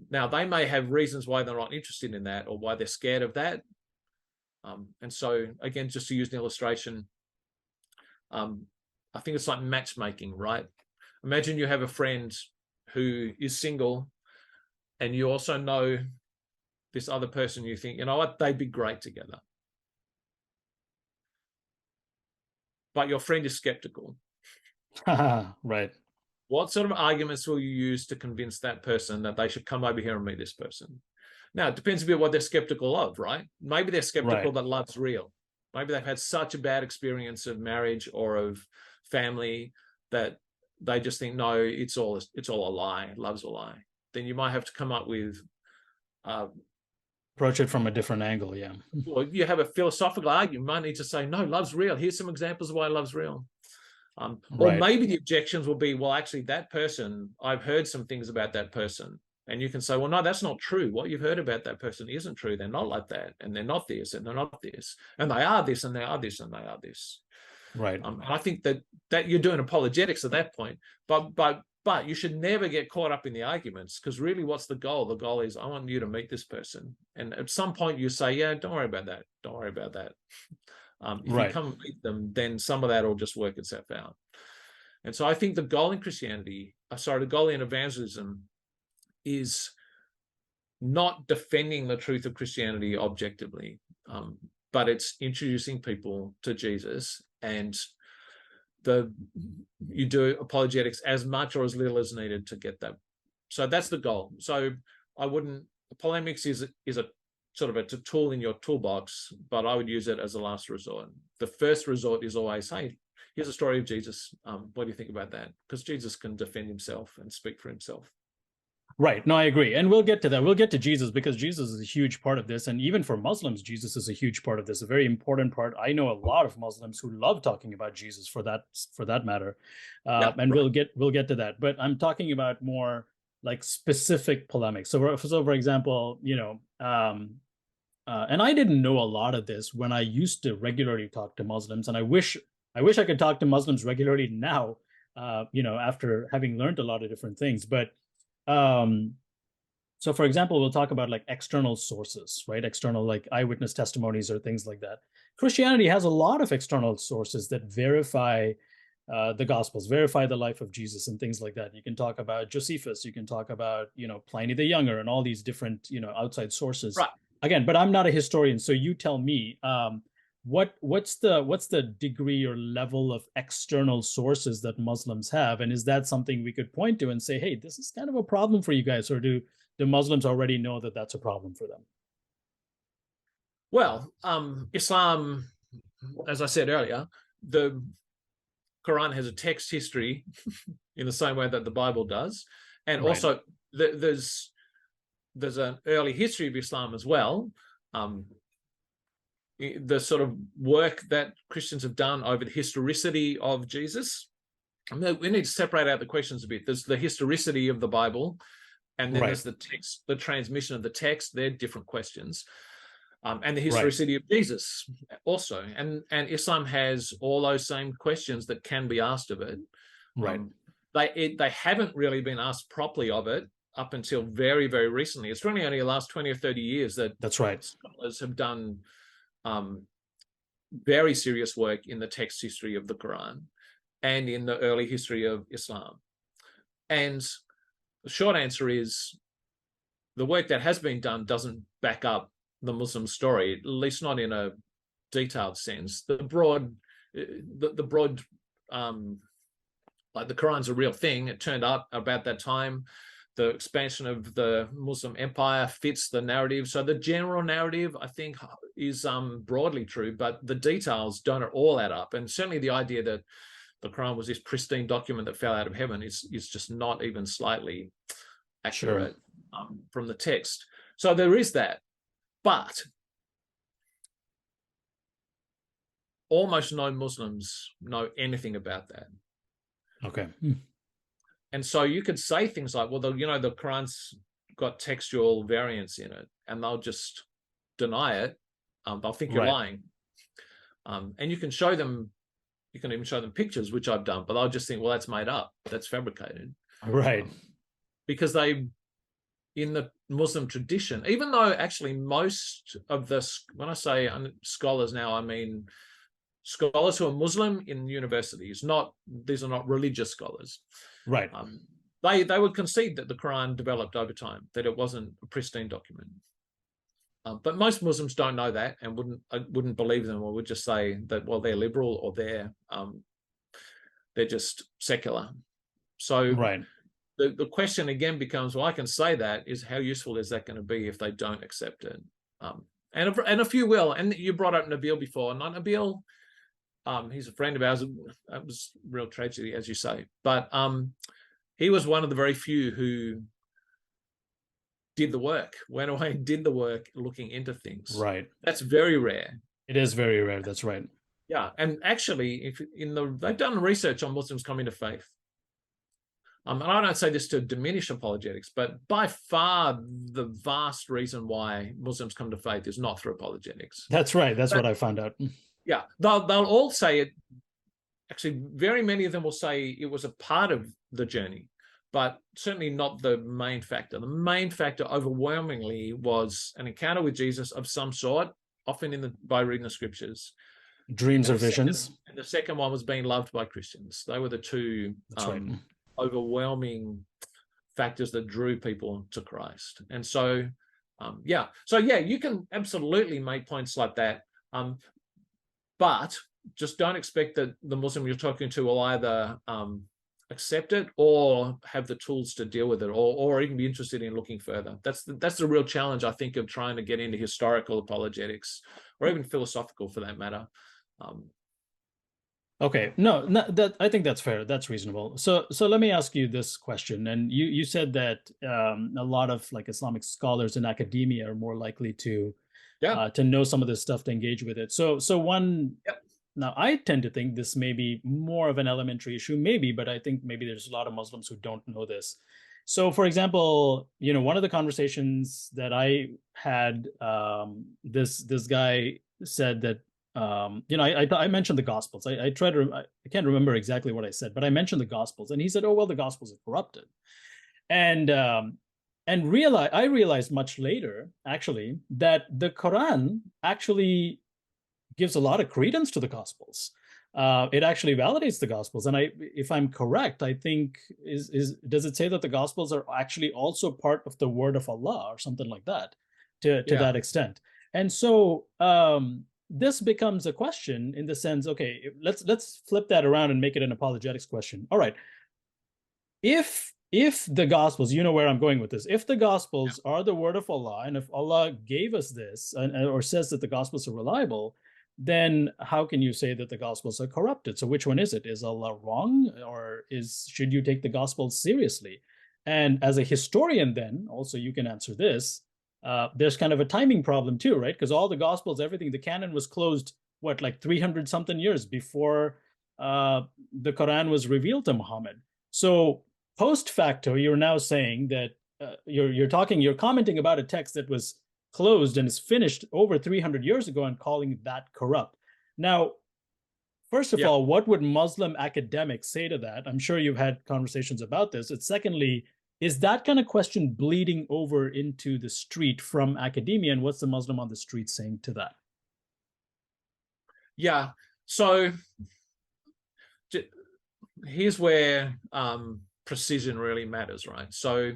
now they may have reasons why they're not interested in that or why they're scared of that. And so, again, just to use an illustration, I think it's like matchmaking, right? Imagine you have a friend who is single and you also know this other person, you think, you know what, they'd be great together. But your friend is skeptical.
Right.
What sort of arguments will you use to convince that person that they should come over here and meet this person? Now, it depends a bit what they're skeptical of, right? Maybe they're skeptical that love's real. Maybe they've had such a bad experience of marriage or of family that they just think, no, it's all a lie. Love's a lie. Then you might have to come up with
approach it from a different angle. Yeah.
Well, you have a philosophical argument. You might need to say, no, love's real. Here's some examples of why love's real. Or maybe the objections will be, well, actually, that person, I've heard some things about that person. And you can say, well, no, that's not true. What you've heard about that person isn't true. They're not like that. And they're not this, and they're not this. And they are this, and they are this, and they are this.
Right.
And I think that you're doing apologetics at that point. But you should never get caught up in the arguments, because really, what's the goal? The goal is, I want you to meet this person. And at some point you say, yeah, don't worry about that. Don't worry about that. If you come and meet them, then some of that will just work itself out. And so I think the goal in Christianity, the goal in evangelism is not defending the truth of Christianity objectively, but it's introducing people to Jesus. And you do apologetics as much or as little as needed to get that. So that's the goal. So polemics is a sort of a tool in your toolbox, but I would use it as a last resort. The first resort is always, hey, here's a story of Jesus. What do you think about that? Because Jesus can defend himself and speak for himself.
Right. No, I agree. And we'll get to that. We'll get to Jesus, because Jesus is a huge part of this. And even for Muslims, Jesus is a huge part of this, a very important part. I know a lot of Muslims who love talking about Jesus for that matter. We'll get to that. But I'm talking about more like specific polemics. So for example, and I didn't know a lot of this when I used to regularly talk to Muslims. And I wish I could talk to Muslims regularly now, after having learned a lot of different things. But so for example, we'll talk about like external sources, right? External like eyewitness testimonies or things like that. Christianity has a lot of external sources that verify the Gospels, verify the life of Jesus and things like that. You can talk about Josephus, you can talk about, Pliny the Younger and all these different, outside sources.
Right.
Again, but I'm not a historian, so you tell me, what's the degree or level of external sources that Muslims have, and is that something we could point to and say, hey, this is kind of a problem for you guys, or do the Muslims already know that that's a problem for them?
Well, Islam, as I said earlier, the Quran has a text history in the same way that the Bible does, and
Right.
also there's an early history of Islam as well. The sort of work that Christians have done over the historicity of Jesus. I mean, we need to separate out the questions a bit. There's the historicity of the Bible, and then
Right.
there's the text, the transmission of the text. They're different questions. And the
Right.
historicity of Jesus also. And Islam has all those same questions that can be asked of it.
Right.
They haven't really been asked properly of it up until very, very recently. It's really only the last 20 or 30 years that
That's right.
scholars have done very serious work in the text history of the Quran and in the early history of Islam. And the short answer is the work that has been done doesn't back up the Muslim story, at least not in a detailed sense. The broad, like the Quran's a real thing. It turned up about that time. The expansion of the Muslim empire fits the narrative. So the general narrative, I think, is broadly true, but the details don't at all add up. And certainly the idea that the Quran was this pristine document that fell out of heaven is just not even slightly accurate from the text. So there is that. But almost no Muslims know anything about that.
Okay.
And so you could say things like, well, the Quran's got textual variants in it, and they'll just deny it. They'll think you're lying. And you can show them, you can even show them pictures, which I've done, but they'll just think, well, that's made up, that's fabricated.
Right.
Because they, in the Muslim tradition, even though actually most of the, when I say scholars now, I mean scholars who are Muslim in universities, these are not religious scholars.
Right.
They would concede that the Quran developed over time, that it wasn't a pristine document. But most Muslims don't know that and wouldn't believe them, or would just say that, well, they're liberal or they're just secular. So the question again becomes, well, I can say that, is how useful is that going to be if they don't accept it? And a few will. And you brought up Nabil before, and Nabil, he's a friend of ours. That was real tragedy, as you say. But he was one of the very few who did the work, went away and did the work looking into things.
Right.
That's very rare.
It is very rare. That's right.
Yeah. And actually, they've done research on Muslims coming to faith. And I don't say this to diminish apologetics, but by far the vast reason why Muslims come to faith is not through apologetics.
That's right. That's what I found out.
Yeah. They'll all say it. Actually, very many of them will say it was a part of the journey, but certainly not the main factor. The main factor overwhelmingly was an encounter with Jesus of some sort, often by reading the scriptures.
Dreams or visions.
And the second one was being loved by Christians. They were the two overwhelming factors that drew people to Christ. And so, you can absolutely make points like that. But just don't expect that the Muslim you're talking to will either accept it or have the tools to deal with it, or even be interested in looking further. That's the real challenge, I think, of trying to get into historical apologetics, or even philosophical for that matter.
Okay, no, that I think that's fair. That's reasonable. So let me ask you this question. And you said that a lot of like Islamic scholars in academia are more likely to know some of this stuff, to engage with it. So one. Now, I tend to think this may be more of an elementary issue, maybe, but I think maybe there's a lot of Muslims who don't know this. So, for example, one of the conversations that I had, this guy said that, I mentioned the Gospels. I can't remember exactly what I said, but I mentioned the Gospels, and he said, "Oh, well, the Gospels are corrupted," and I realized much later, actually, that the Quran actually gives a lot of credence to the Gospels. It actually validates the Gospels. And if I'm correct, I think does it say that the Gospels are actually also part of the Word of Allah or something like that, to that extent? And so this becomes a question in the sense, okay, let's flip that around and make it an apologetics question. All right, if the gospels, you know where I'm going with this, if the gospels are the word of Allah, and if Allah gave us this or says that the gospels are reliable, then how can you say that the gospels are corrupted? So which one is it? Is Allah wrong, or should you take the gospels seriously? And as a historian, then also you can answer this. There's kind of a timing problem too, right? Because all the gospels, everything, the canon was closed what, like 300 something years before the Quran was revealed to Muhammad. So post facto, you're now saying that you're commenting about a text that was closed and is finished over 300 years ago and calling that corrupt. Now, first of all, what would Muslim academics say to that? I'm sure you've had conversations about this. And secondly, is that kind of question bleeding over into the street from academia? And what's the Muslim on the street saying to that?
Yeah. So here's where precision really matters, right? So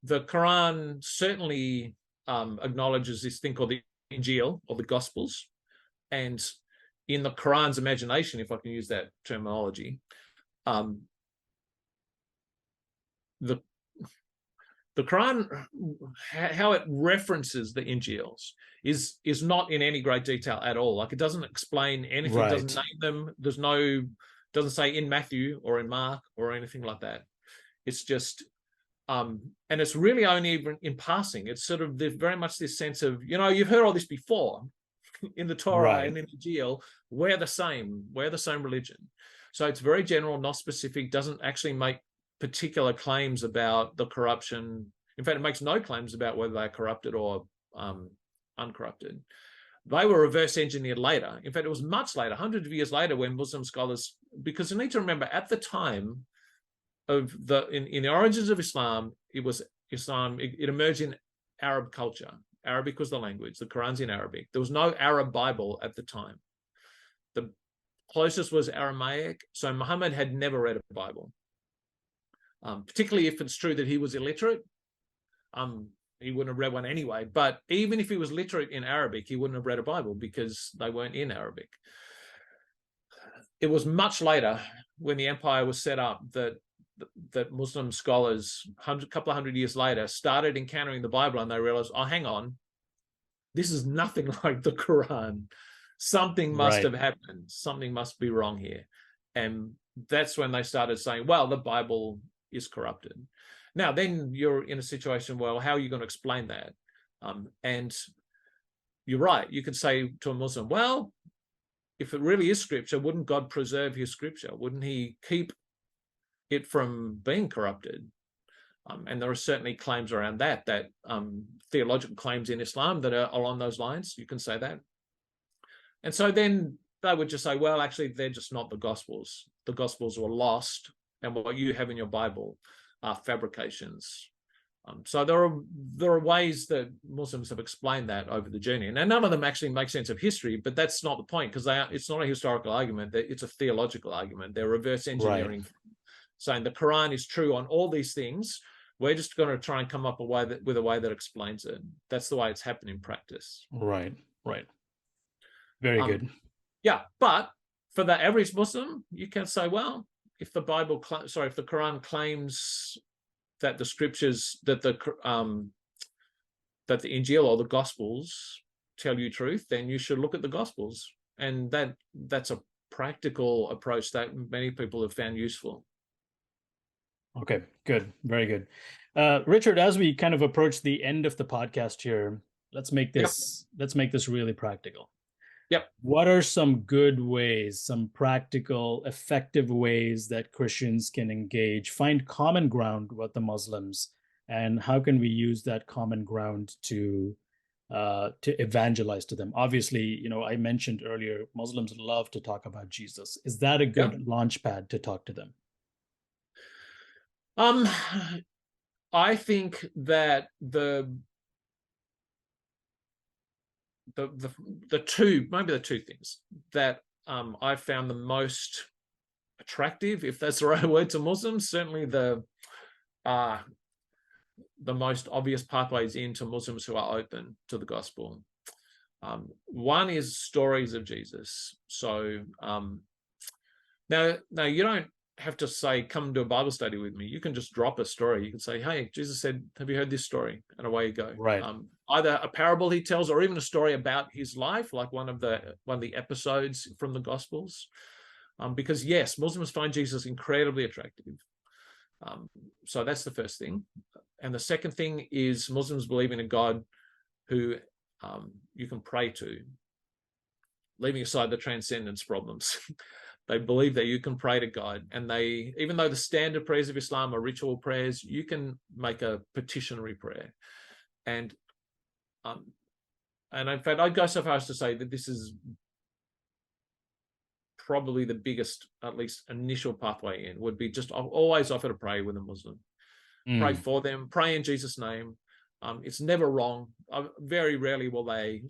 the Quran certainly acknowledges this thing called the Injil, or the Gospels. And in the Quran's imagination, if I can use that terminology, the Quran, how it references the Injils is not in any great detail at all. Like, it doesn't explain anything, right. Doesn't name them. Doesn't say in Matthew or in Mark or anything like that. It's just, and it's really only even in passing. It's sort of very much this sense of, you've heard all this before in the Torah, right, and in the Injil. We're the same religion. So it's very general, not specific, doesn't actually make particular claims about the corruption. In fact, it makes no claims about whether they're corrupted or uncorrupted. They were reverse engineered later. In fact, it was much later, hundreds of years later, when Muslim scholars, because you need to remember, at the time of in the origins of Islam, it emerged in Arab culture. Arabic was the language. The Quran's in Arabic. There was no Arab Bible at the time. The closest was Aramaic. So Muhammad had never read a Bible. Particularly if it's true that he was illiterate. He wouldn't have read one anyway. But even if he was literate in Arabic, he wouldn't have read a Bible because they weren't in Arabic. It was much later, when the empire was set up, that Muslim scholars, a couple of hundred years later, started encountering the Bible, and they realized, oh, hang on, this is nothing like the Quran. Something must have happened. Something must be wrong here. And that's when they started saying, well, the Bible is corrupted. Now, then you're in a situation, well, how are you going to explain that? And you're right. You could say to a Muslim, well, if it really is scripture, wouldn't God preserve his scripture? Wouldn't he keep it from being corrupted? And there are certainly claims around that theological claims in Islam that are along those lines. You can say that. And so then they would just say, well, actually, they're just not the Gospels. The Gospels were lost, and what you have in your Bible are fabrications. So there are ways that Muslims have explained that over the journey. And none of them actually make sense of history, but that's not the point, because it's not a historical argument. It's a theological argument. They're reverse engineering, right, saying the Quran is true on all these things. We're just going to try and come up with a way that explains it. That's the way it's happened in practice.
Right. Very good.
Yeah, but for the average Muslim, you can say, well, if the Quran claims that the scriptures, that the Injil or the Gospels tell you truth, then you should look at the Gospels, and that's a practical approach that many people have found useful.
Okay, good, very good. Richard, as we kind of approach the end of the podcast here, let's make this really practical.
Yep.
What are some good ways, some practical, effective ways that Christians can engage, find common ground with the Muslims, and how can we use that common ground to evangelize to them? Obviously, I mentioned earlier, Muslims love to talk about Jesus. Is that a good launch pad to talk to them?
I think that the two things that I found the most attractive, if that's the right word, to Muslims, certainly the most obvious pathways into Muslims who are open to the gospel. One is stories of Jesus. So now you don't have to say, come to a Bible study with me. You can just drop a story. You can say, hey, Jesus said, have you heard this story? And away you go.
Right.
Either a parable he tells, or even a story about his life, like one of the episodes from the Gospels. Because yes, Muslims find Jesus incredibly attractive. So that's the first thing. And the second thing is Muslims believe in a God who you can pray to, leaving aside the transcendence problems. They believe that you can pray to God, and even though the standard prayers of Islam are ritual prayers, you can make a petitionary prayer. And in fact, I'd go so far as to say that this is probably the biggest, at least initial pathway in, would be just always offer to pray with a Muslim. Pray for them, pray in Jesus' name. It's never wrong. Very rarely will they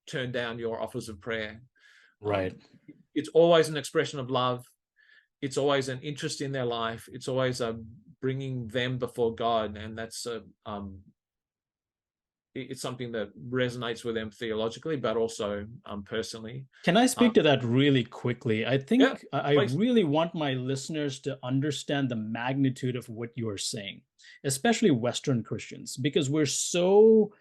turn down your offers of prayer.
Right.
It's always an expression of love. It's always an interest in their life. It's always bringing them before God, and that's it's something that resonates with them theologically, but also personally.
Can I speak to that really quickly? I think
Yeah,
I really want my listeners to understand the magnitude of what you are saying, especially Western Christians, because we're so,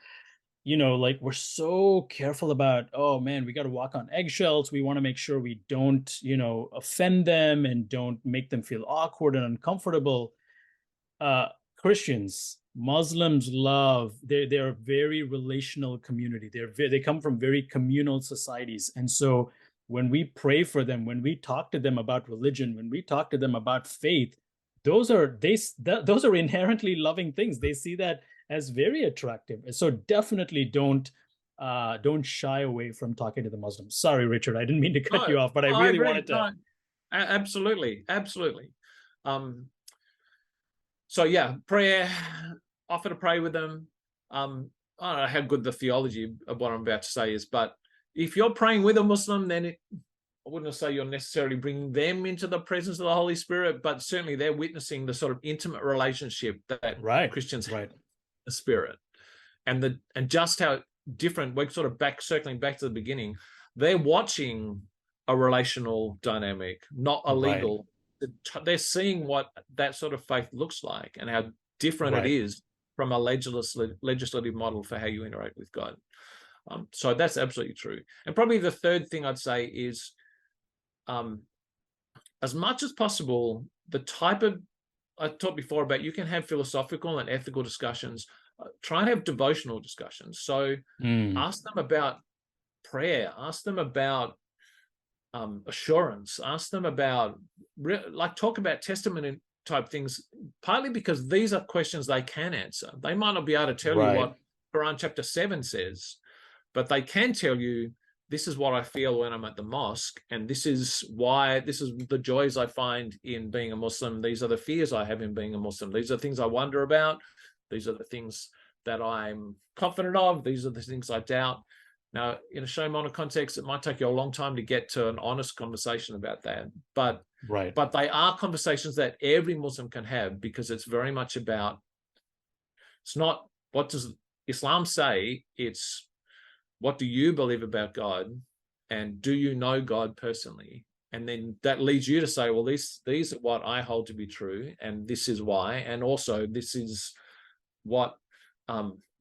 we're so careful about, oh man, we got to walk on eggshells. We want to make sure we don't, offend them and don't make them feel awkward and uncomfortable. Christians, Muslims they're a very relational community. They come from very communal societies. And so when we pray for them, when we talk to them about religion, when we talk to them about faith, those are inherently loving things. They see that as very attractive. So definitely don't shy away from talking to the Muslims. Sorry, Richard, I didn't mean to cut you off, but I really wanted to.
No, absolutely. So yeah, prayer, offer to pray with them. I don't know how good the theology of what I'm about to say is, but if you're praying with a Muslim, then I wouldn't say you're necessarily bringing them into the presence of the Holy Spirit, but certainly they're witnessing the sort of intimate relationship that Christians have with the Spirit, and just how different. We're sort of circling back to the beginning. They're watching a relational dynamic, not a legal. They're seeing what that sort of faith looks like and how different it is from a legislative model for how you interact with God. So that's absolutely true. And probably the third thing I'd say is, as much as possible, the type of, I talked before about, you can have philosophical and ethical discussions. Try and have devotional discussions. So ask them about prayer. Ask them about assurance. Ask them about, talk about testimony type things, partly because these are questions they can answer. They might not be able to tell you what Quran chapter 7 says, but they can tell you, this is what I feel when I'm at the mosque, and this is the joys I find in being a Muslim. These are the fears I have in being a Muslim. These are things I wonder about. These are the things that I'm confident of. These are the things I doubt. Now, in a shame honor context, it might take you a long time to get to an honest conversation about that. But they are conversations that every Muslim can have, because it's very much about, it's not what does Islam say, it's what do you believe about God, and do you know God personally? And then that leads you to say, well, these are what I hold to be true, and this is why, and also this is what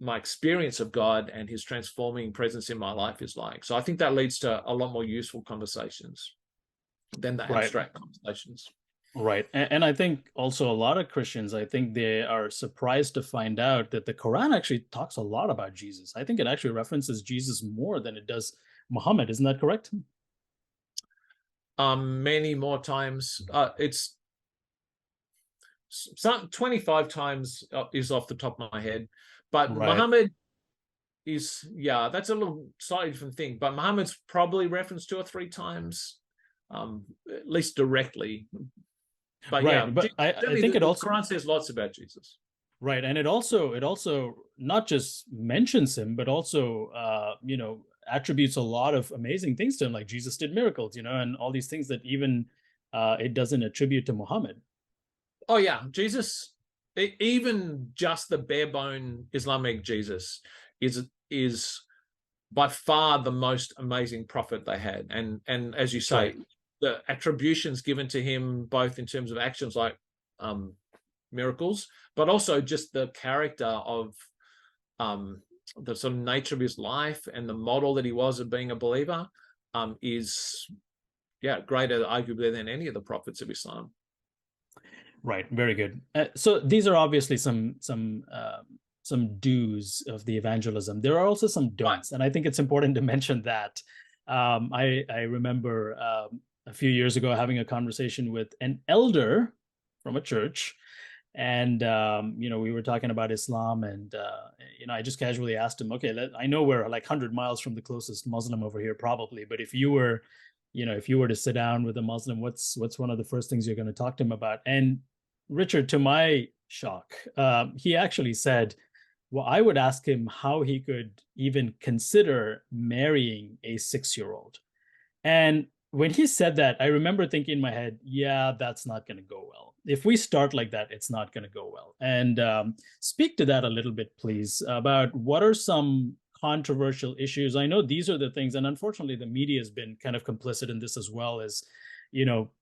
my experience of God and his transforming presence in my life is like. So I think that leads to a lot more useful conversations than the abstract conversations.
Right. And I think also a lot of Christians, I think they are surprised to find out that the Quran actually talks a lot about Jesus. I think it actually references Jesus more than it does Muhammad. Isn't that correct?
Many more times. It's 25 times is off the top of my head. But Muhammad is, that's a little slightly different thing. But Muhammad's probably referenced 2 or 3 times, at least directly. But I think it also, Quran says lots about Jesus.
Right, and it also not just mentions him, but also attributes a lot of amazing things to him, like Jesus did miracles, and all these things that even it doesn't attribute to Muhammad.
Oh yeah, Jesus, even just the bare bone Islamic Jesus is by far the most amazing prophet they had. And as you say,
Right.
the attributions given to him, both in terms of actions like miracles, but also just the character of the sort of nature of his life and the model that he was of being a believer, is greater arguably than any of the prophets of Islam.
Right. Very good. So these are obviously some do's of the evangelism. There are also some don'ts, and I think it's important to mention that. I remember a few years ago having a conversation with an elder from a church, and we were talking about Islam, and I just casually asked him, okay, I know we're like 100 miles from the closest Muslim over here, probably, but if you were to sit down with a Muslim, what's one of the first things you're going to talk to him about? And Richard, to my shock, he actually said, well, I would ask him how he could even consider marrying a 6-year-old. And when he said that, I remember thinking in my head, yeah, that's not going to go well. If we start like that, it's not going to go well. And speak to that a little bit, please, about what are some controversial issues. I know these are the things, and unfortunately, the media has been kind of complicit in this as well, as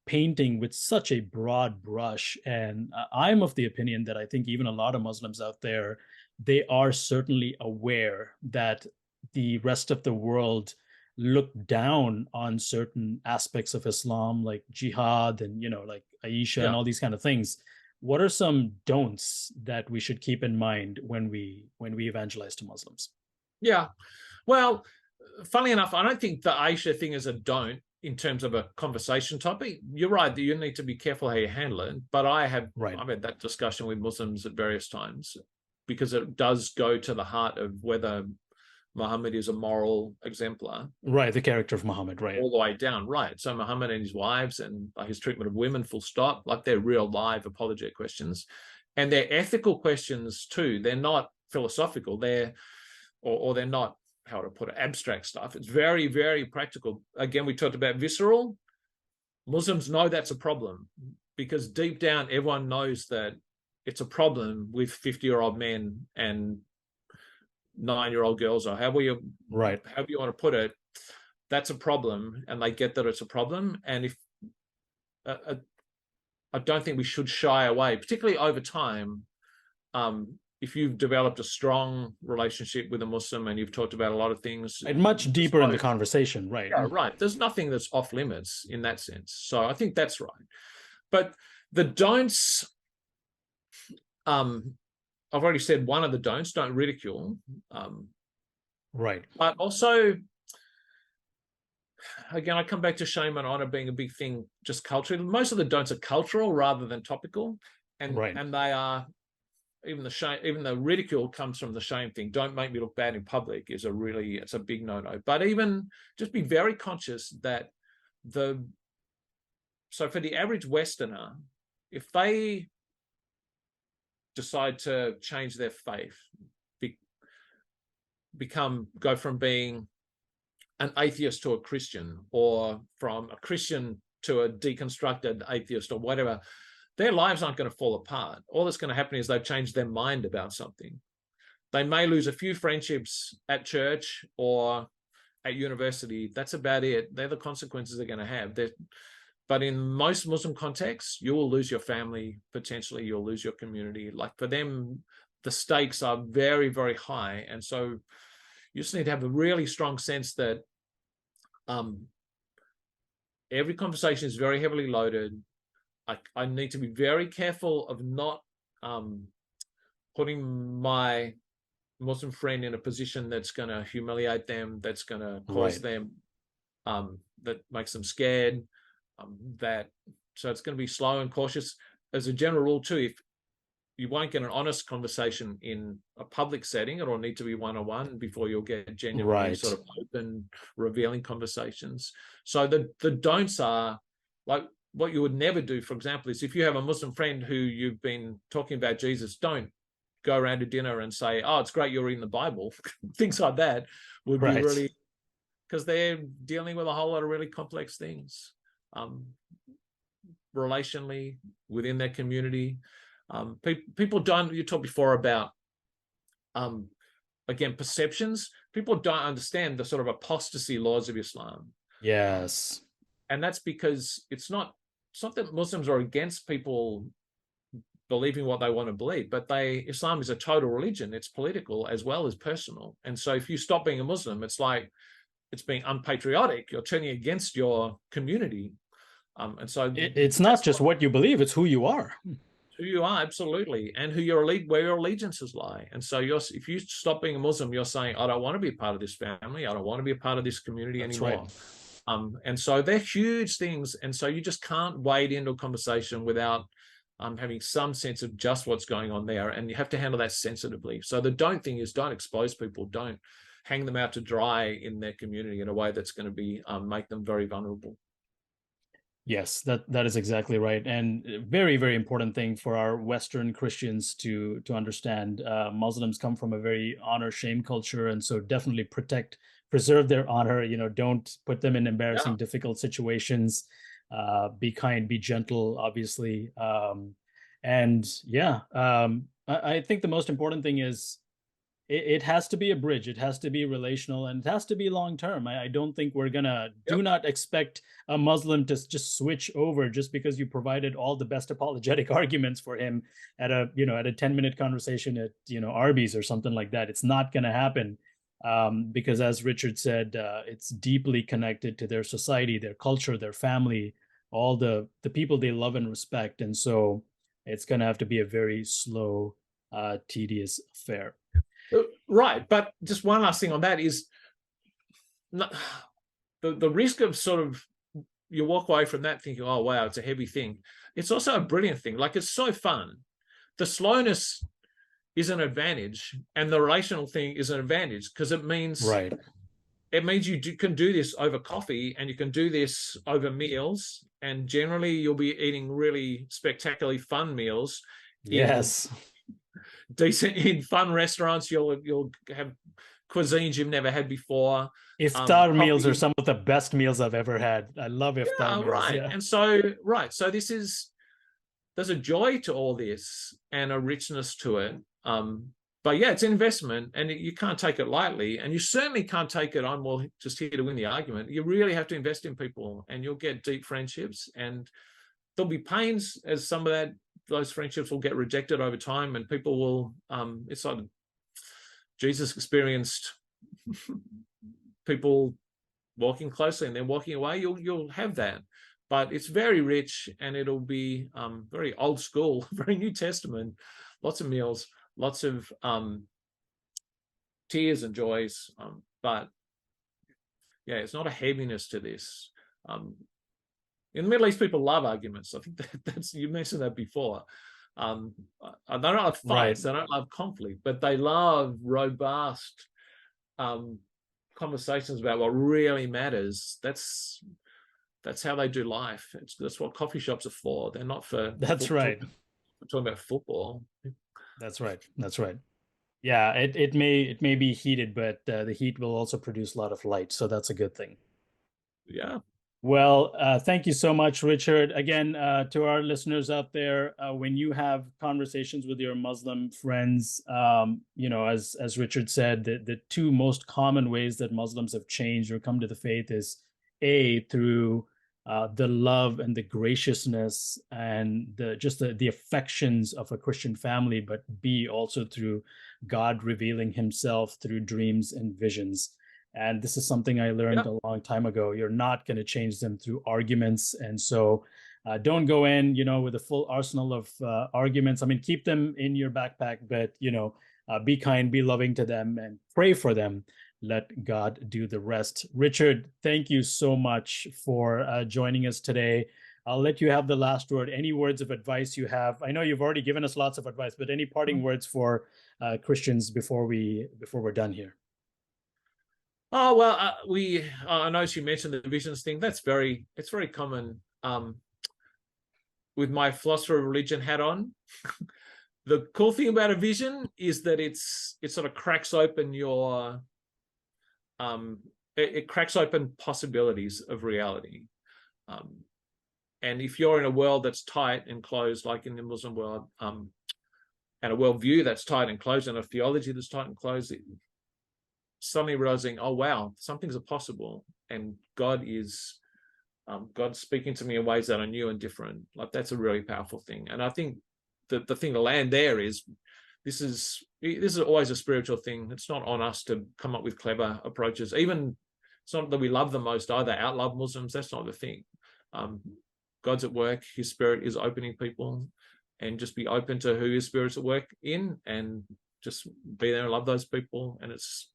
painting with such a broad brush. And I'm of the opinion that I think even a lot of Muslims out there, they are certainly aware that the rest of the world look down on certain aspects of Islam, like jihad and like Aisha and all these kind of things. What are some don'ts that we should keep in mind when we evangelize to Muslims?
Yeah, well, funnily enough, I don't think the Aisha thing is a don't in terms of a conversation topic. You're right that you need to be careful how you handle it. But I've had that discussion with Muslims at various times, because it does go to the heart of whether Muhammad is a moral exemplar.
Right, the character of Muhammad, right.
All the way down, right. So Muhammad and his wives and his treatment of women, full stop, like they're real live apologetic questions. And they're ethical questions too. They're not philosophical. They're not, how to put it, abstract stuff. It's very, very practical. Again, we talked about visceral. Muslims know that's a problem, because deep down, everyone knows that it's a problem with 50-year-old men and 9-year-old girls, or however you want to put it. That's a problem, and they get that it's a problem. And if I don't think we should shy away, particularly over time. If you've developed a strong relationship with a Muslim and you've talked about a lot of things,
and much deeper in the conversation, right?
Yeah, right. There's nothing that's off limits in that sense. So I think that's right. But the don'ts, I've already said one of the don'ts: don't ridicule.
Right.
But also, again, I come back to shame and honor being a big thing just culturally. Most of the don'ts are cultural rather than topical, and they are. Even the ridicule comes from the shame thing. Don't make me look bad in public it's a big no-no. But even just be very conscious that so for the average Westerner, if they decide to change their faith, go from being an atheist to a Christian, or from a Christian to a deconstructed atheist, or whatever, their lives aren't going to fall apart. All that's going to happen is they've changed their mind about something. They may lose a few friendships at church or at university. That's about it. They're the consequences they're going to have. But in most Muslim contexts, you will lose your family. Potentially, you'll lose your community. Like, for them, the stakes are very, very high. And so you just need to have a really strong sense that every conversation is very heavily loaded. I need to be very careful of not putting my Muslim friend in a position that's going to humiliate them, that's going to cause them, that makes them scared. So it's going to be slow and cautious. As a general rule too, if you won't get an honest conversation in a public setting, it'll need to be one-on-one before you'll get genuinely sort of open, revealing conversations. So the don'ts are, like, what you would never do, for example, is if you have a Muslim friend who you've been talking about Jesus, don't go around to dinner and say, oh, it's great you're reading the Bible. Things like that would be really, because they're dealing with a whole lot of really complex things, relationally, within their community. People don't, you talked before about again, perceptions. People don't understand the sort of apostasy laws of Islam.
Yes.
And that's because it's not that Muslims are against people believing what they want to believe, but Islam is a total religion. It's political as well as personal. And so if you stop being a Muslim, it's like it's being unpatriotic. You're turning against your community. And so
it's not just what you believe, it's who you are.
Who you are, absolutely, and where your allegiances lie. And so if you stop being a Muslim, you're saying, I don't want to be a part of this family. I don't want to be a part of this community anymore. Right. And so they're huge things. And so you just can't wade into a conversation without having some sense of just what's going on there. And you have to handle that sensitively. So the don't thing is don't expose people. Don't hang them out to dry in their community in a way that's going to be make them very vulnerable.
Yes, that is exactly right, and very, very important thing for our Western Christians to understand. Muslims come from a very honor shame culture, and so definitely preserve their honor. Don't put them in embarrassing, difficult situations. Be kind, be gentle, obviously, and I think the most important thing is it has to be a bridge. It has to be relational, and it has to be long term. I don't think we're gonna do not expect a Muslim to just switch over just because you provided all the best apologetic arguments for him at a 10-minute conversation at Arby's or something like that. It's not gonna happen because, as Richard said, it's deeply connected to their society, their culture, their family, all the people they love and respect, and so it's gonna have to be a very slow, tedious affair.
Right, but just one last thing on that is the risk of sort of you walk away from that thinking, oh wow, it's a heavy thing. It's also a brilliant thing. Like, it's so fun. The slowness is an advantage, and the relational thing is an advantage because it means you can do this over coffee, and you can do this over meals, and generally you'll be eating really spectacularly fun meals.
Yes.
Decent in fun restaurants. You'll have cuisines you've never had before.
Iftar meals are some of the best meals I've ever had. I love iftar meals.
Right. Yeah. And so there's a joy to all this and a richness to it. But yeah, it's an investment, and you can't take it lightly, and you certainly can't take it on, well, just here to win the argument. You really have to invest in people, and you'll get deep friendships, and there'll be pains as some of those friendships will get rejected over time, and people will it's like Jesus experienced people walking closely and then walking away. You'll have that, but it's very rich, and it'll be very old school, very New Testament, lots of meals, lots of tears and joys, but yeah, it's not a heaviness to this. In the Middle East, people love arguments. I think that's you mentioned that before. They don't love fights, they don't love conflict, but they love robust conversations about what really matters. That's how they do life. That's what coffee shops are for. They're not for.
That's right.
We're talking about football.
That's right. That's right. Yeah, it may be heated, but the heat will also produce a lot of light, so that's a good thing.
Yeah.
Well, thank you so much, Richard. Again, to our listeners out there, when you have conversations with your Muslim friends, as Richard said, the two most common ways that Muslims have changed or come to the faith is through the love and the graciousness and the affections of a Christian family, but B, also through God revealing himself through dreams and visions. And this is something I learned a long time ago. You're not going to change them through arguments. And so don't go in, with a full arsenal of arguments. I mean, keep them in your backpack, but, be kind, be loving to them, and pray for them. Let God do the rest. Richard, thank you so much for joining us today. I'll let you have the last word. Any words of advice you have? I know you've already given us lots of advice, but any parting words for Christians before we're done here?
Oh, well, I know you mentioned the visions thing. It's very common with my philosopher of religion hat on. The cool thing about a vision is that it sort of cracks open it cracks open possibilities of reality. And if you're in a world that's tight and closed, like in the Muslim world, and a worldview that's tight and closed, and a theology that's tight and closed, suddenly realizing, oh wow, some things are possible, and God's speaking to me in ways that are new and different. Like, that's a really powerful thing. And I think the thing to land there is, this is always a spiritual thing. It's not on us to come up with clever approaches. Even, it's not that we love them most either. Out-love Muslims. That's not the thing. God's at work. His Spirit is opening people, and just be open to who His Spirit's at work in, and just be there and love those people. And it's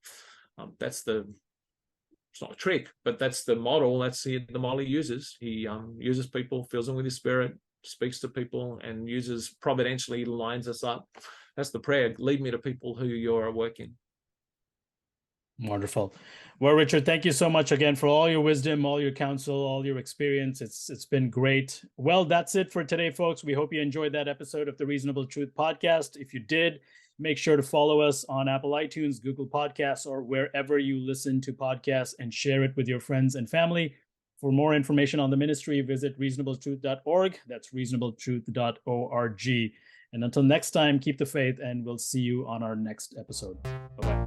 not a trick, but that's the model. That's the model He uses. He uses people, fills them with His Spirit, speaks to people, and uses providentially, lines us up. That's the prayer. Lead me to people who you're working.
Wonderful. Well, Richard, thank you so much again for all your wisdom, all your counsel, all your experience. It's been great. Well, that's it for today, folks. We hope you enjoyed that episode of the Reasonable Truth podcast. If you did, make sure to follow us on Apple iTunes, Google Podcasts, or wherever you listen to podcasts, and share it with your friends and family. For more information on the ministry, visit reasonabletruth.org. That's reasonabletruth.org. And until next time, keep the faith, and we'll see you on our next episode. Bye-bye.